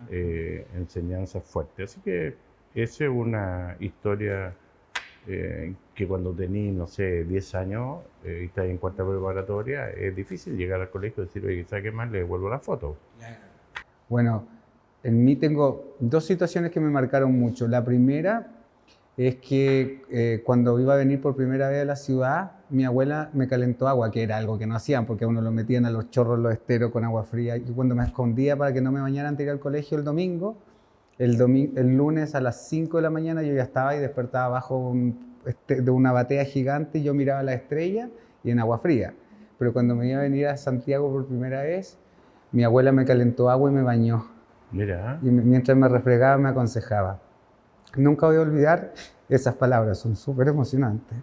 enseñanzas fuertes. Así que esa es una historia que cuando tenís, no sé, 10 años y estás en cuarta preparatoria, es difícil llegar al colegio y decir, oye, ¿sabes qué más? Le devuelvo la foto. Bueno, en mí tengo 2 situaciones que me marcaron mucho. La primera es que cuando iba a venir por primera vez a la ciudad, mi abuela me calentó agua, que era algo que no hacían, porque a uno lo metían a los chorros, los esteros con agua fría. Y cuando me escondía para que no me bañaran antes de ir al colegio el domingo, el lunes a las 5 de la mañana yo ya estaba y despertaba bajo de una batea gigante y yo miraba las estrellas y en agua fría. Pero cuando me iba a venir a Santiago por primera vez, mi abuela me calentó agua y me bañó. Mira. Y mientras me refregaba me aconsejaba. Nunca voy a olvidar esas palabras, son súper emocionantes.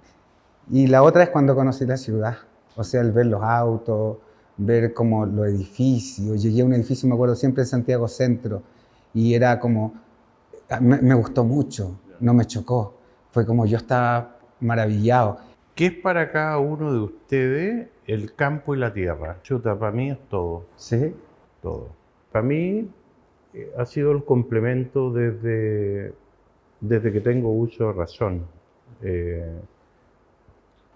Y la otra es cuando conocí la ciudad, o sea, el ver los autos, ver como los edificios. Llegué a un edificio, me acuerdo siempre en Santiago Centro, y era como, me gustó mucho, no me chocó, fue como yo estaba maravillado. ¿Qué es para cada uno de ustedes el campo y la tierra? Chuta, para mí es todo. ¿Sí? Todo. Para mí ha sido el complemento desde que tengo uso de razón.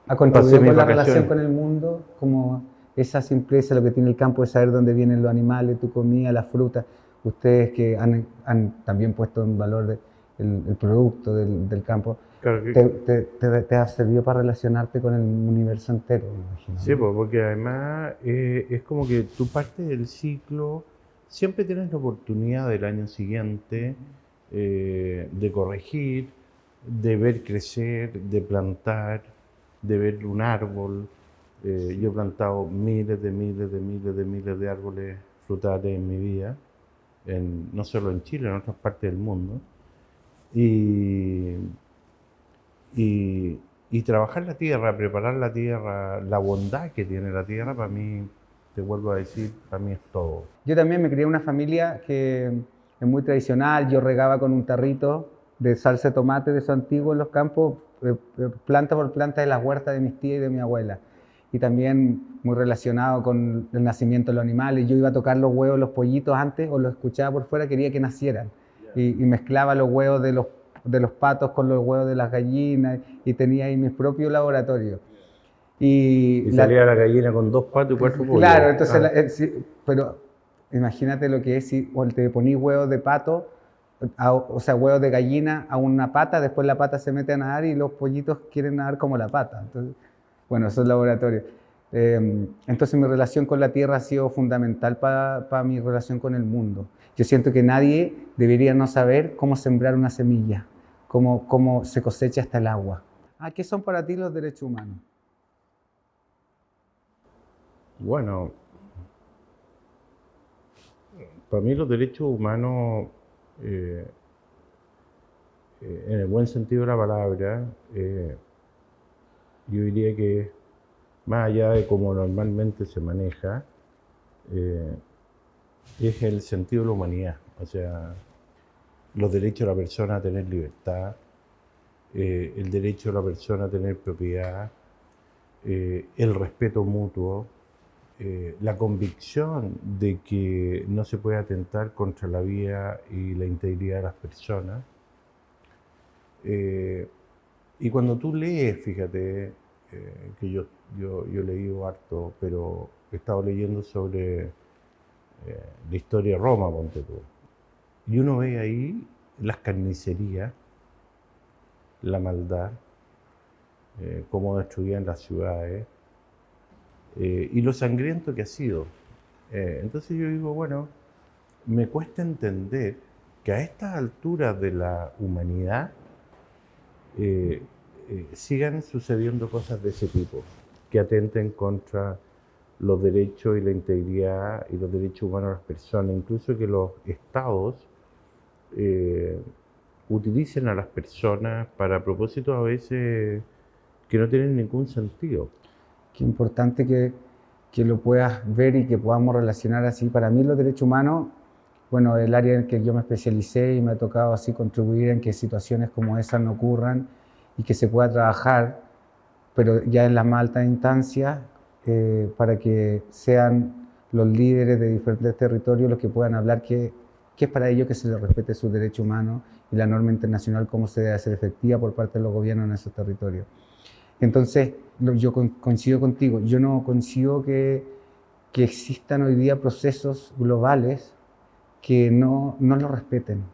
¿Ha contribuido con la relación con el mundo? Como esa simpleza, lo que tiene el campo, de saber dónde vienen los animales, tu comida, las frutas. Ustedes que han también puesto en valor el producto del campo, claro que te ha servido para relacionarte con el universo entero, me imagino. Sí, porque además es como que tú partes del ciclo, siempre tienes la oportunidad del año siguiente de corregir, de ver crecer, de plantar, de ver un árbol. Yo he plantado miles de árboles frutales en mi vida, no solo en Chile, en otras partes del mundo. Y trabajar la tierra, preparar la tierra, la bondad que tiene la tierra, para mí, te vuelvo a decir, para mí es todo. Yo también me crié en una familia que es muy tradicional. Yo regaba con un tarrito de salsa de tomate de eso antiguo en los campos, planta por planta de las huertas de mis tías y de mi abuela. Y también muy relacionado con el nacimiento de los animales. Yo iba a tocar los huevos, los pollitos antes, o los escuchaba por fuera, quería que nacieran. y mezclaba los huevos de los patos con los huevos de las gallinas y tenía ahí mis propios laboratorios. Y salía la gallina con 2 patos y 4 pollos. Claro, entonces, sí, pero imagínate lo que es si te ponís huevos de pato, o sea, huevos de gallina a una pata, después la pata se mete a nadar y los pollitos quieren nadar como la pata. Entonces, bueno, esos laboratorios. Entonces mi relación con la tierra ha sido fundamental para mi relación con el mundo. Yo siento que nadie debería no saber cómo sembrar una semilla, cómo se cosecha hasta el agua. ¿Qué son para ti los derechos humanos? Bueno, para mí los derechos humanos, en el buen sentido de la palabra, yo diría que más allá de cómo normalmente se maneja, es el sentido de la humanidad. O sea, los derechos de la persona a tener libertad, el derecho de la persona a tener propiedad, el respeto mutuo, la convicción de que no se puede atentar contra la vida y la integridad de las personas. Y cuando tú lees, fíjate, que yo he leído harto, pero he estado leyendo sobre la historia de Roma, ponte tú. Y uno ve ahí las carnicerías, la maldad, cómo destruían las ciudades, y lo sangriento que ha sido. Entonces yo digo, bueno, me cuesta entender que a estas alturas de la humanidad sigan sucediendo cosas de ese tipo, que atenten contra los derechos y la integridad y los derechos humanos de las personas, incluso que los estados utilicen a las personas para propósitos a veces que no tienen ningún sentido. Qué importante que lo puedas ver y que podamos relacionar así. Para mí los derechos humanos, bueno, el área en que yo me especialicé y me ha tocado así contribuir en que situaciones como esas no ocurran y que se pueda trabajar, pero ya en las más altas instancias, para que sean los líderes de diferentes territorios los que puedan hablar que es para ellos que se les respete sus derechos humanos y la norma internacional cómo se debe hacer efectiva por parte de los gobiernos en esos territorios. Entonces, yo coincido contigo, yo no coincido que existan hoy día procesos globales que no lo respeten,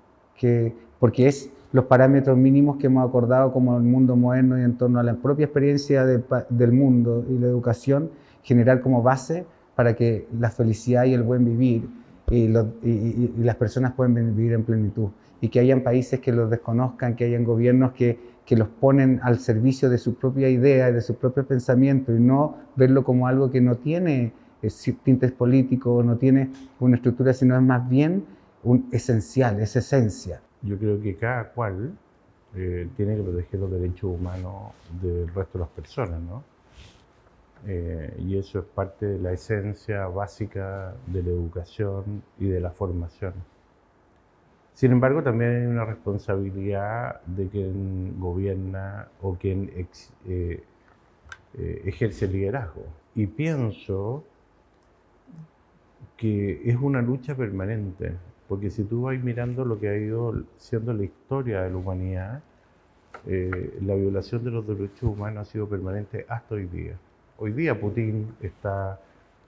porque es los parámetros mínimos que hemos acordado como el mundo moderno y en torno a la propia experiencia del mundo y la educación, generar como base para que la felicidad y el buen vivir y las personas puedan vivir en plenitud. Y que hayan países que los desconozcan, que hayan gobiernos que los ponen al servicio de su propia idea y de su propio pensamiento y no verlo como algo que no tiene tintes políticos, no tiene una estructura, sino es más bien esencial, es esencia. Yo creo que cada cual tiene que proteger los derechos humanos del resto de las personas, ¿no? Y eso es parte de la esencia básica de la educación y de la formación. Sin embargo, también hay una responsabilidad de quien gobierna o quien ejerce liderazgo. Y pienso que es una lucha permanente, porque si tú vas mirando lo que ha ido siendo la historia de la humanidad, la violación de los derechos humanos ha sido permanente hasta hoy día. Hoy día Putin está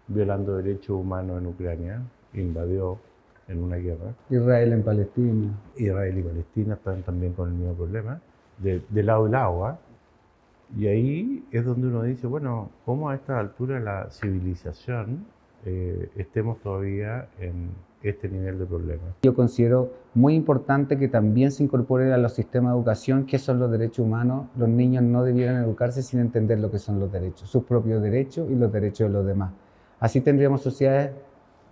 violando derechos humanos en Ucrania, invadió en una guerra. Israel en Palestina. Israel y Palestina están también con el mismo problema, de lado y lado. Y ahí es donde uno dice, bueno, ¿cómo a esta altura de la civilización estemos todavía en este nivel de problemas? Yo considero muy importante que también se incorpore a los sistemas de educación qué son los derechos humanos. Los niños no debieran educarse sin entender lo que son los derechos, sus propios derechos y los derechos de los demás. Así tendríamos sociedades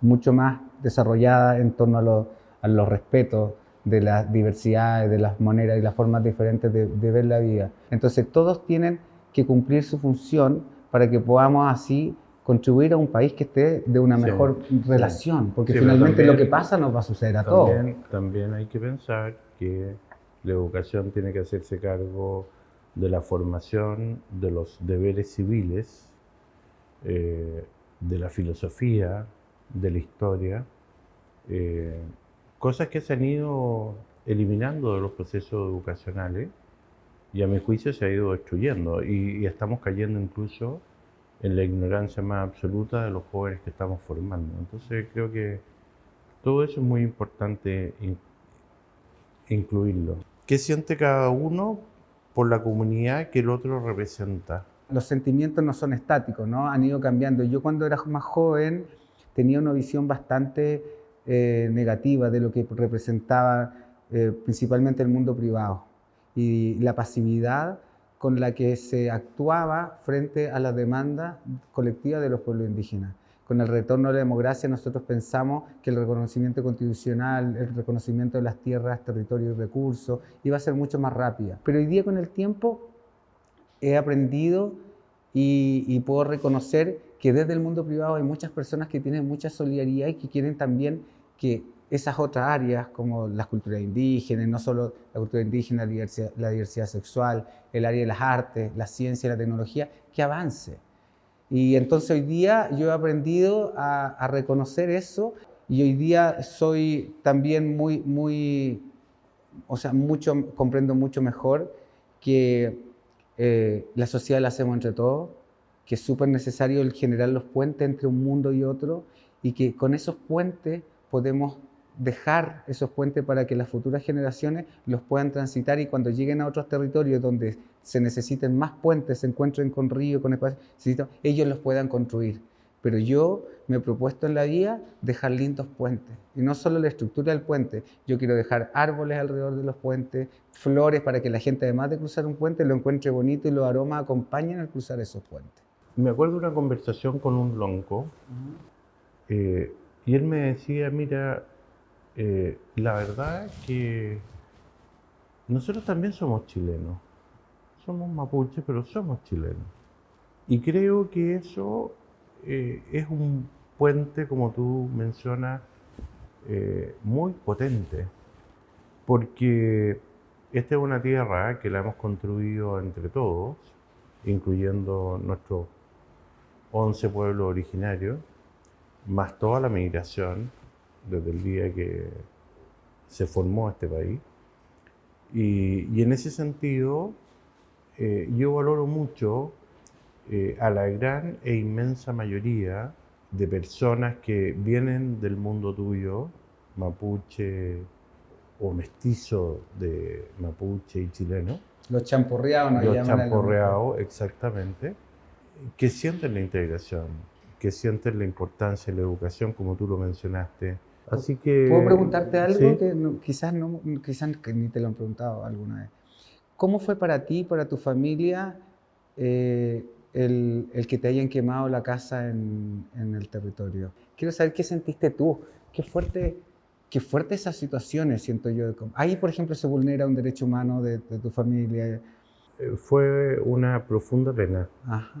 mucho más desarrolladas en torno a los respetos de las diversidades, de las maneras y las formas diferentes de ver la vida. Entonces todos tienen que cumplir su función para que podamos así contribuir a un país que esté de una mejor relación, porque finalmente también, lo que pasa nos va a suceder a todos. También hay que pensar que la educación tiene que hacerse cargo de la formación de los deberes civiles, de la filosofía, de la historia, cosas que se han ido eliminando de los procesos educacionales y a mi juicio se ha ido destruyendo y estamos cayendo incluso en la ignorancia más absoluta de los jóvenes que estamos formando. Entonces creo que todo eso es muy importante incluirlo. ¿Qué siente cada uno por la comunidad que el otro representa? Los sentimientos no son estáticos, ¿no? Han ido cambiando. Yo cuando era más joven tenía una visión bastante negativa de lo que representaba principalmente el mundo privado y la pasividad con la que se actuaba frente a la demanda colectiva de los pueblos indígenas. Con el retorno a la democracia nosotros pensamos que el reconocimiento constitucional, el reconocimiento de las tierras, territorios y recursos iba a ser mucho más rápida. Pero hoy día con el tiempo he aprendido y puedo reconocer que desde el mundo privado hay muchas personas que tienen mucha solidaridad y que quieren también que esas otras áreas como las culturas indígenas, no solo la cultura indígena, la diversidad sexual, el área de las artes, la ciencia, la tecnología, que avance. Y entonces hoy día yo he aprendido a reconocer eso y hoy día soy también comprendo mucho mejor que la sociedad la hacemos entre todos, que es súper necesario el generar los puentes entre un mundo y otro y que con esos puentes podemos dejar esos puentes para que las futuras generaciones los puedan transitar y cuando lleguen a otros territorios donde se necesiten más puentes, se encuentren con ríos, con espacios, ellos los puedan construir. Pero yo me he propuesto en la vida dejar lindos puentes. Y no solo la estructura del puente, yo quiero dejar árboles alrededor de los puentes, flores para que la gente además de cruzar un puente lo encuentre bonito y los aromas acompañen al cruzar esos puentes. Me acuerdo de una conversación con un lonco y él me decía, mira, la verdad que nosotros también somos chilenos. Somos mapuches, pero somos chilenos. Y creo que eso es un puente, como tú mencionas, muy potente. Porque esta es una tierra que la hemos construido entre todos, incluyendo nuestros 11 pueblos originarios, más toda la migración desde el día que se formó este país. Y en ese sentido, yo valoro mucho a la gran e inmensa mayoría de personas que vienen del mundo tuyo, mapuche o mestizo de mapuche y chileno. Los champurreados nos Los llaman. champurreados, exactamente, que sienten la integración, que sienten la importancia de la educación, como tú lo mencionaste. Así que... ¿Puedo preguntarte algo? ¿Sí? Que quizás ni te lo han preguntado alguna vez. ¿Cómo fue para ti, para tu familia, el que te hayan quemado la casa en el territorio? Quiero saber qué sentiste tú. Qué fuerte esas situaciones, siento yo. Ahí, por ejemplo, se vulnera un derecho humano de tu familia. Fue una profunda pena. Ajá.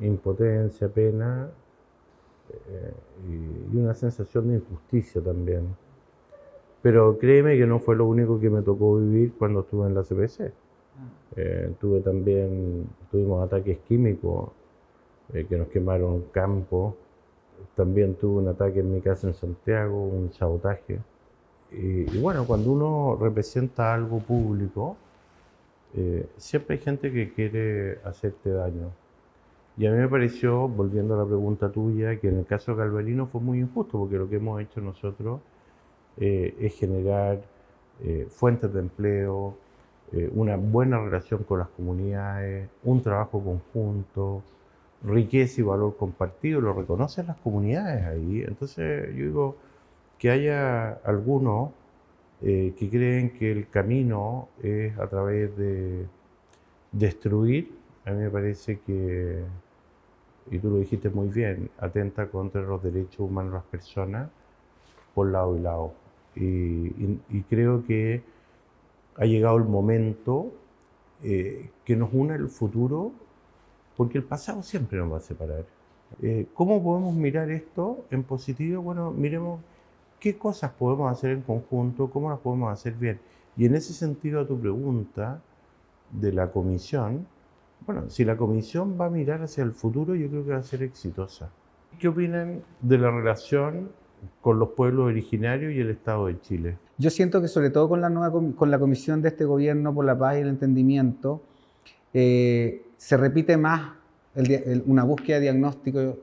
Impotencia, pena y una sensación de injusticia también. Pero créeme que no fue lo único que me tocó vivir cuando estuve en la CPC. Tuvimos ataques químicos que nos quemaron campo. También tuve un ataque en mi casa en Santiago, un sabotaje. Y bueno, cuando uno representa algo público, siempre hay gente que quiere hacerte daño. Y a mí me pareció, volviendo a la pregunta tuya, que en el caso de Galvarino fue muy injusto, porque lo que hemos hecho nosotros es generar fuentes de empleo, una buena relación con las comunidades, un trabajo conjunto, riqueza y valor compartido, lo reconocen las comunidades ahí. Entonces yo digo que haya algunos que creen que el camino es a través de destruir, a mí me parece que, y tú lo dijiste muy bien, atenta contra los derechos humanos de las personas por lado y lado. Y creo que ha llegado el momento que nos una el futuro, porque el pasado siempre nos va a separar. ¿Cómo podemos mirar esto en positivo? Bueno, miremos qué cosas podemos hacer en conjunto, cómo las podemos hacer bien. Y en ese sentido, a tu pregunta de la comisión, bueno, si la comisión va a mirar hacia el futuro, yo creo que va a ser exitosa. ¿Qué opinan de la relación con los pueblos originarios y el Estado de Chile. Yo siento que sobre todo con la comisión de este gobierno por la paz y el entendimiento, se repite más una búsqueda de diagnóstico.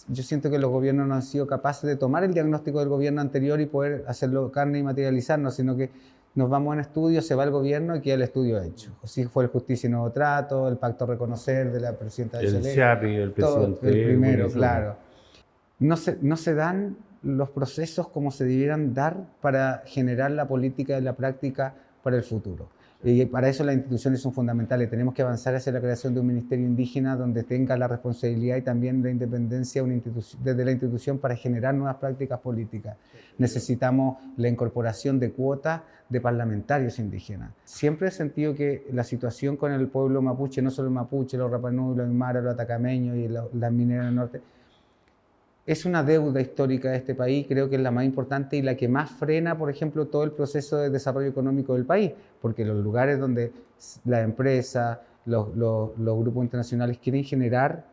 Yo siento que los gobiernos no han sido capaces de tomar el diagnóstico del gobierno anterior y poder hacerlo carne y materializarnos, sino que nos vamos en estudio, se va el gobierno y queda el estudio hecho. Así fue el Justicia y Nuevo Trato, el Pacto Reconocer de la presidenta de El Chile. CIAPI, el presidente. El primero, buenísimo. claro. No se dan los procesos como se debieran dar para generar la política y la práctica para el futuro. Y para eso las instituciones son fundamentales. Tenemos que avanzar hacia la creación de un ministerio indígena donde tenga la responsabilidad y también la independencia desde la institución para generar nuevas prácticas políticas. Necesitamos la incorporación de cuotas de parlamentarios indígenas. Siempre he sentido que la situación con el pueblo mapuche, no solo el mapuche, los rapanui, los aymara, los atacameños y las mineras del norte, es una deuda histórica de este país, creo que es la más importante y la que más frena, por ejemplo, todo el proceso de desarrollo económico del país, porque los lugares donde las empresas, los grupos internacionales quieren generar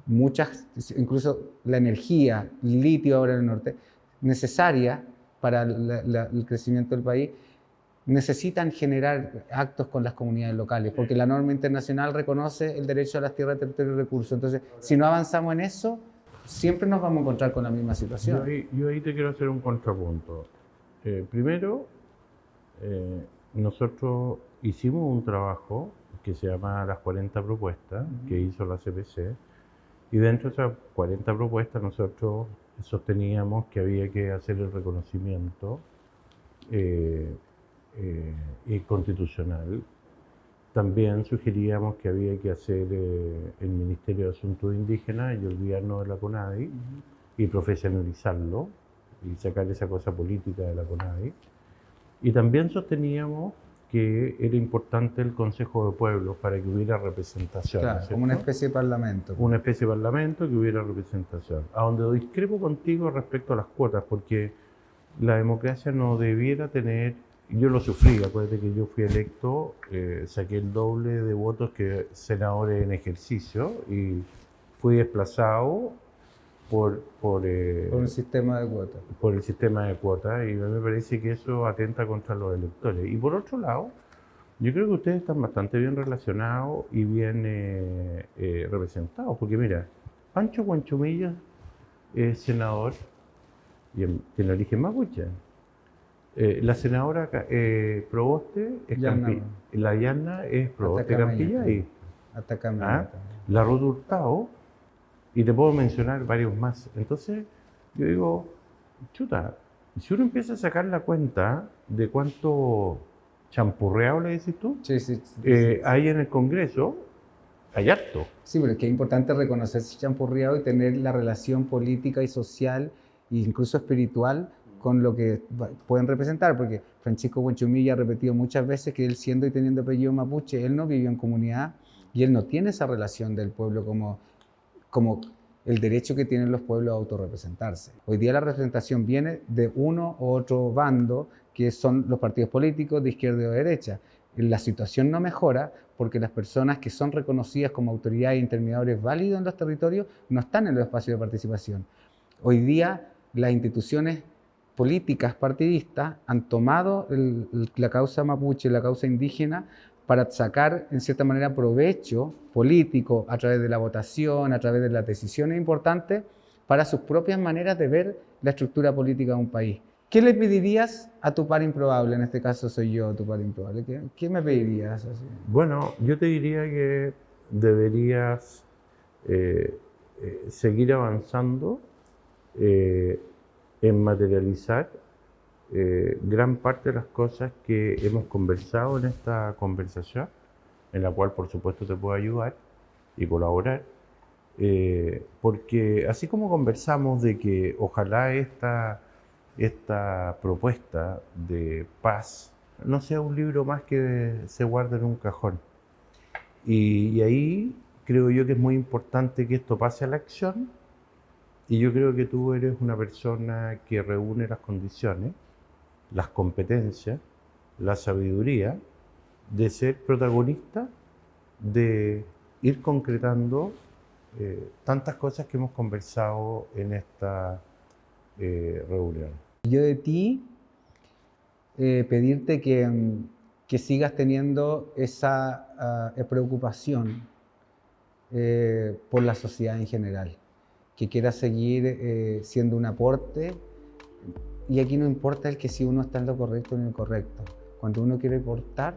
muchas, incluso la energía, litio ahora en el norte, necesaria para el crecimiento del país, necesitan generar actos con las comunidades locales, porque la norma internacional reconoce el derecho a las tierras, territorio y recursos. Entonces, si no avanzamos en eso, siempre nos vamos a encontrar con la misma situación. Yo ahí te quiero hacer un contrapunto. Primero, nosotros hicimos un trabajo que se llama Las 40 Propuestas, que hizo la CPC, y dentro de esas 40 propuestas nosotros sosteníamos que había que hacer el reconocimiento constitucional. También sugeríamos que había que hacer el Ministerio de Asuntos Indígenas y el gobierno de la CONADI y profesionalizarlo y sacar esa cosa política de la CONADI. Y también sosteníamos que era importante el Consejo de Pueblos para que hubiera representación. Claro, como una especie de parlamento. Una especie de parlamento que hubiera representación. A donde discrepo contigo respecto a las cuotas, porque la democracia no debiera tener. Yo lo sufrí, acuérdate que yo fui electo, saqué el doble de votos que senadores en ejercicio y fui desplazado por un sistema de cuotas. Por el sistema de cuotas, y me parece que eso atenta contra los electores. Y por otro lado, yo creo que ustedes están bastante bien relacionados y bien representados, porque mira, Pancho Huanchumilla es senador y tiene origen mapuche. La senadora Proboste es la Llana es Proboste Campillay. La Ruth Hurtado, y te puedo mencionar varios más. Entonces, yo digo, chuta, si uno empieza a sacar la cuenta de cuánto champurreado, le dices tú, hay en el Congreso, hay harto. Sí, pero es que es importante reconocerse champurreado y tener la relación política y social e incluso espiritual con lo que pueden representar, porque Francisco Huanchumilla ha repetido muchas veces que él, siendo y teniendo apellido mapuche, él no vivió en comunidad y él no tiene esa relación del pueblo como el derecho que tienen los pueblos a autorrepresentarse. Hoy día la representación viene de uno u otro bando, que son los partidos políticos de izquierda o de derecha. La situación no mejora porque las personas que son reconocidas como autoridades e intermediarios válidos en los territorios no están en los espacios de participación. Hoy día las instituciones políticas partidistas han tomado la causa mapuche, la causa indígena, para sacar, en cierta manera, provecho político a través de la votación, a través de las decisiones importantes, para sus propias maneras de ver la estructura política de un país. ¿Qué le pedirías a tu par improbable? En este caso soy yo, tu par improbable. ¿Qué me pedirías? Así? Bueno, yo te diría que deberías seguir avanzando en materializar gran parte de las cosas que hemos conversado en esta conversación, en la cual por supuesto te puedo ayudar y colaborar, porque así como conversamos de que ojalá esta propuesta de paz no sea un libro más que se guarde en un cajón, y ahí creo yo que es muy importante que esto pase a la acción. Y yo creo que tú eres una persona que reúne las condiciones, las competencias, la sabiduría de ser protagonista, de ir concretando tantas cosas que hemos conversado en esta reunión. Yo de ti pedirte que sigas teniendo esa preocupación por la sociedad en general, que quieras seguir siendo un aporte, y aquí no importa el que si uno está en lo correcto o en lo incorrecto. Cuando uno quiere aportar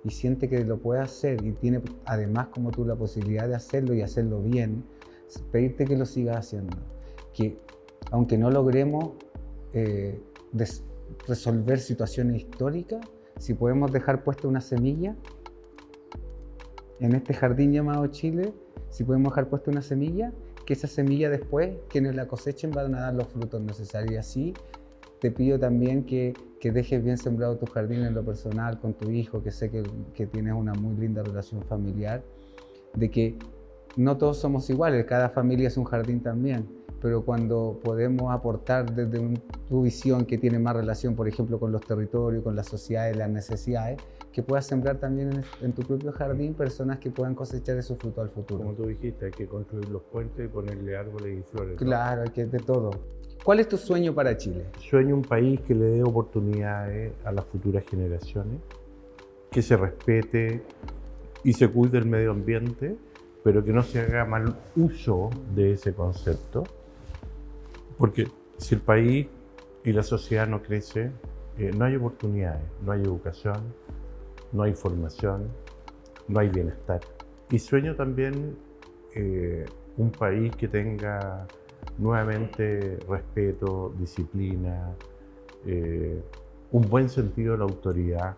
y siente que lo puede hacer y tiene además como tú la posibilidad de hacerlo y hacerlo bien, pedirte que lo sigas haciendo, que aunque no logremos resolver situaciones históricas, si podemos dejar puesta una semilla en este jardín llamado Chile, si podemos dejar puesta una semilla, que esa semilla después, quienes la cosechen van a dar los frutos necesarios. Y así te pido también que dejes bien sembrado tu jardín en lo personal con tu hijo, que sé que tienes una muy linda relación familiar, de que no todos somos iguales, cada familia es un jardín también, pero cuando podemos aportar desde tu visión que tiene más relación, por ejemplo, con los territorios, con las sociedades, las necesidades, que puedas sembrar también en tu propio jardín personas que puedan cosechar esos frutos al futuro. Como tú dijiste, hay que construir los puentes y ponerle árboles y flores. Claro, hay que de todo. ¿Cuál es tu sueño para Chile? Sueño un país que le dé oportunidades a las futuras generaciones, que se respete y se cuide el medio ambiente, pero que no se haga mal uso de ese concepto, porque si el país y la sociedad no crece, no hay oportunidades, no hay educación, no hay formación, no hay bienestar. Y sueño también un país que tenga nuevamente respeto, disciplina, un buen sentido de la autoridad,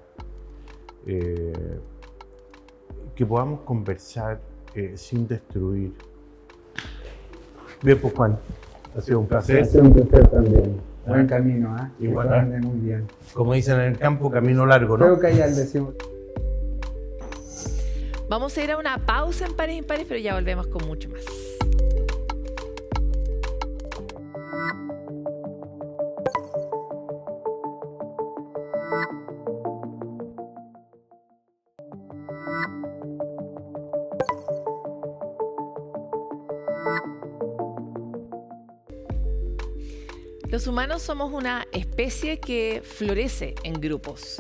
que podamos conversar sin destruir. Bien, pues Juan, ha sido un placer. Ha sido un placer también. Buen camino, ¿eh? Igual, que ande muy bien. Como dicen en el campo, camino largo, ¿no? Creo que allá decimos. Vamos a ir a una pausa en Pares Impares, pero ya volvemos con mucho más. Los humanos somos una especie que florece en grupos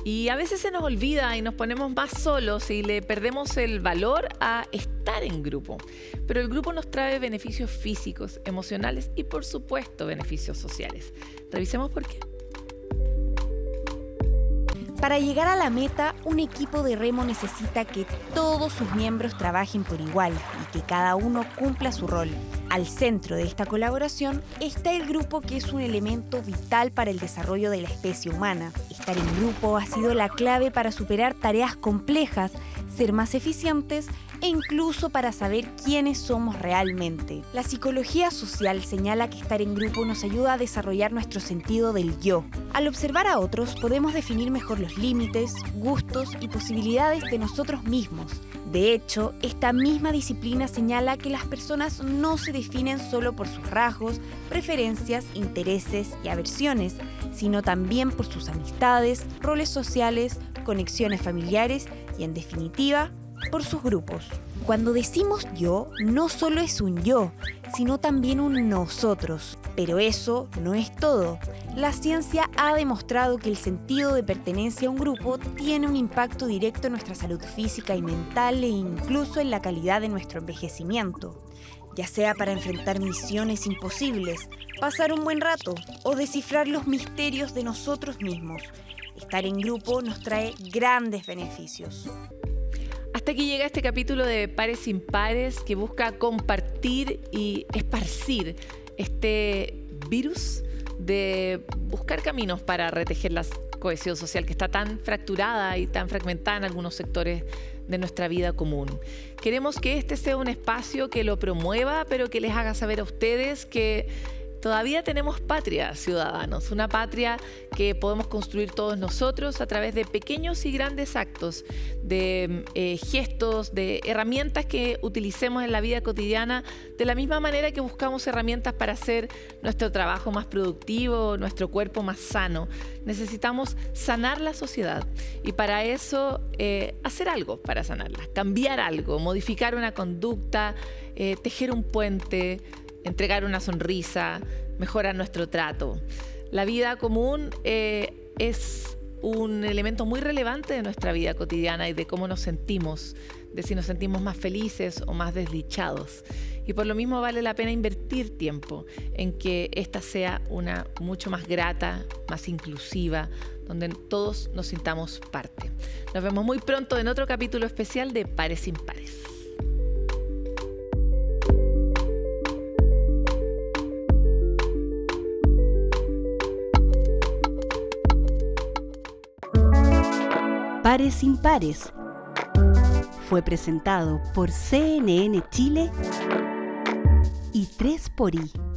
y a veces se nos olvida y nos ponemos más solos y le perdemos el valor a estar en grupo. Pero el grupo nos trae beneficios físicos, emocionales y por supuesto beneficios sociales. Revisemos por qué. Para llegar a la meta, un equipo de remo necesita que todos sus miembros trabajen por igual y que cada uno cumpla su rol. Al centro de esta colaboración está el grupo, que es un elemento vital para el desarrollo de la especie humana. Estar en grupo ha sido la clave para superar tareas complejas, ser más eficientes e incluso para saber quiénes somos realmente. La psicología social señala que estar en grupo nos ayuda a desarrollar nuestro sentido del yo. Al observar a otros podemos definir mejor los límites, gustos y posibilidades de nosotros mismos. De hecho, esta misma disciplina señala que las personas no se definen solo por sus rasgos, preferencias, intereses y aversiones, sino también por sus amistades, roles sociales, conexiones familiares y, en definitiva, por sus grupos. Cuando decimos yo, no solo es un yo, sino también un nosotros. Pero eso no es todo. La ciencia ha demostrado que el sentido de pertenencia a un grupo tiene un impacto directo en nuestra salud física y mental e incluso en la calidad de nuestro envejecimiento. Ya sea para enfrentar misiones imposibles, pasar un buen rato o descifrar los misterios de nosotros mismos, estar en grupo nos trae grandes beneficios. Hasta aquí llega este capítulo de Pares Impares, que busca compartir y esparcir este virus de buscar caminos para retejer la cohesión social que está tan fracturada y tan fragmentada en algunos sectores de nuestra vida común. Queremos que este sea un espacio que lo promueva, pero que les haga saber a ustedes que todavía tenemos patria, ciudadanos, una patria que podemos construir todos nosotros a través de pequeños y grandes actos, de gestos, de herramientas que utilicemos en la vida cotidiana, de la misma manera que buscamos herramientas para hacer nuestro trabajo más productivo, nuestro cuerpo más sano. Necesitamos sanar la sociedad y para eso hacer algo para sanarla, cambiar algo, modificar una conducta, tejer un puente, entregar una sonrisa, mejoran nuestro trato. La vida común es un elemento muy relevante de nuestra vida cotidiana y de cómo nos sentimos, de si nos sentimos más felices o más desdichados. Y por lo mismo vale la pena invertir tiempo en que esta sea una mucho más grata, más inclusiva, donde todos nos sintamos parte. Nos vemos muy pronto en otro capítulo especial de Pares Impares. Pares Impares fue presentado por CNN Chile y 3xI.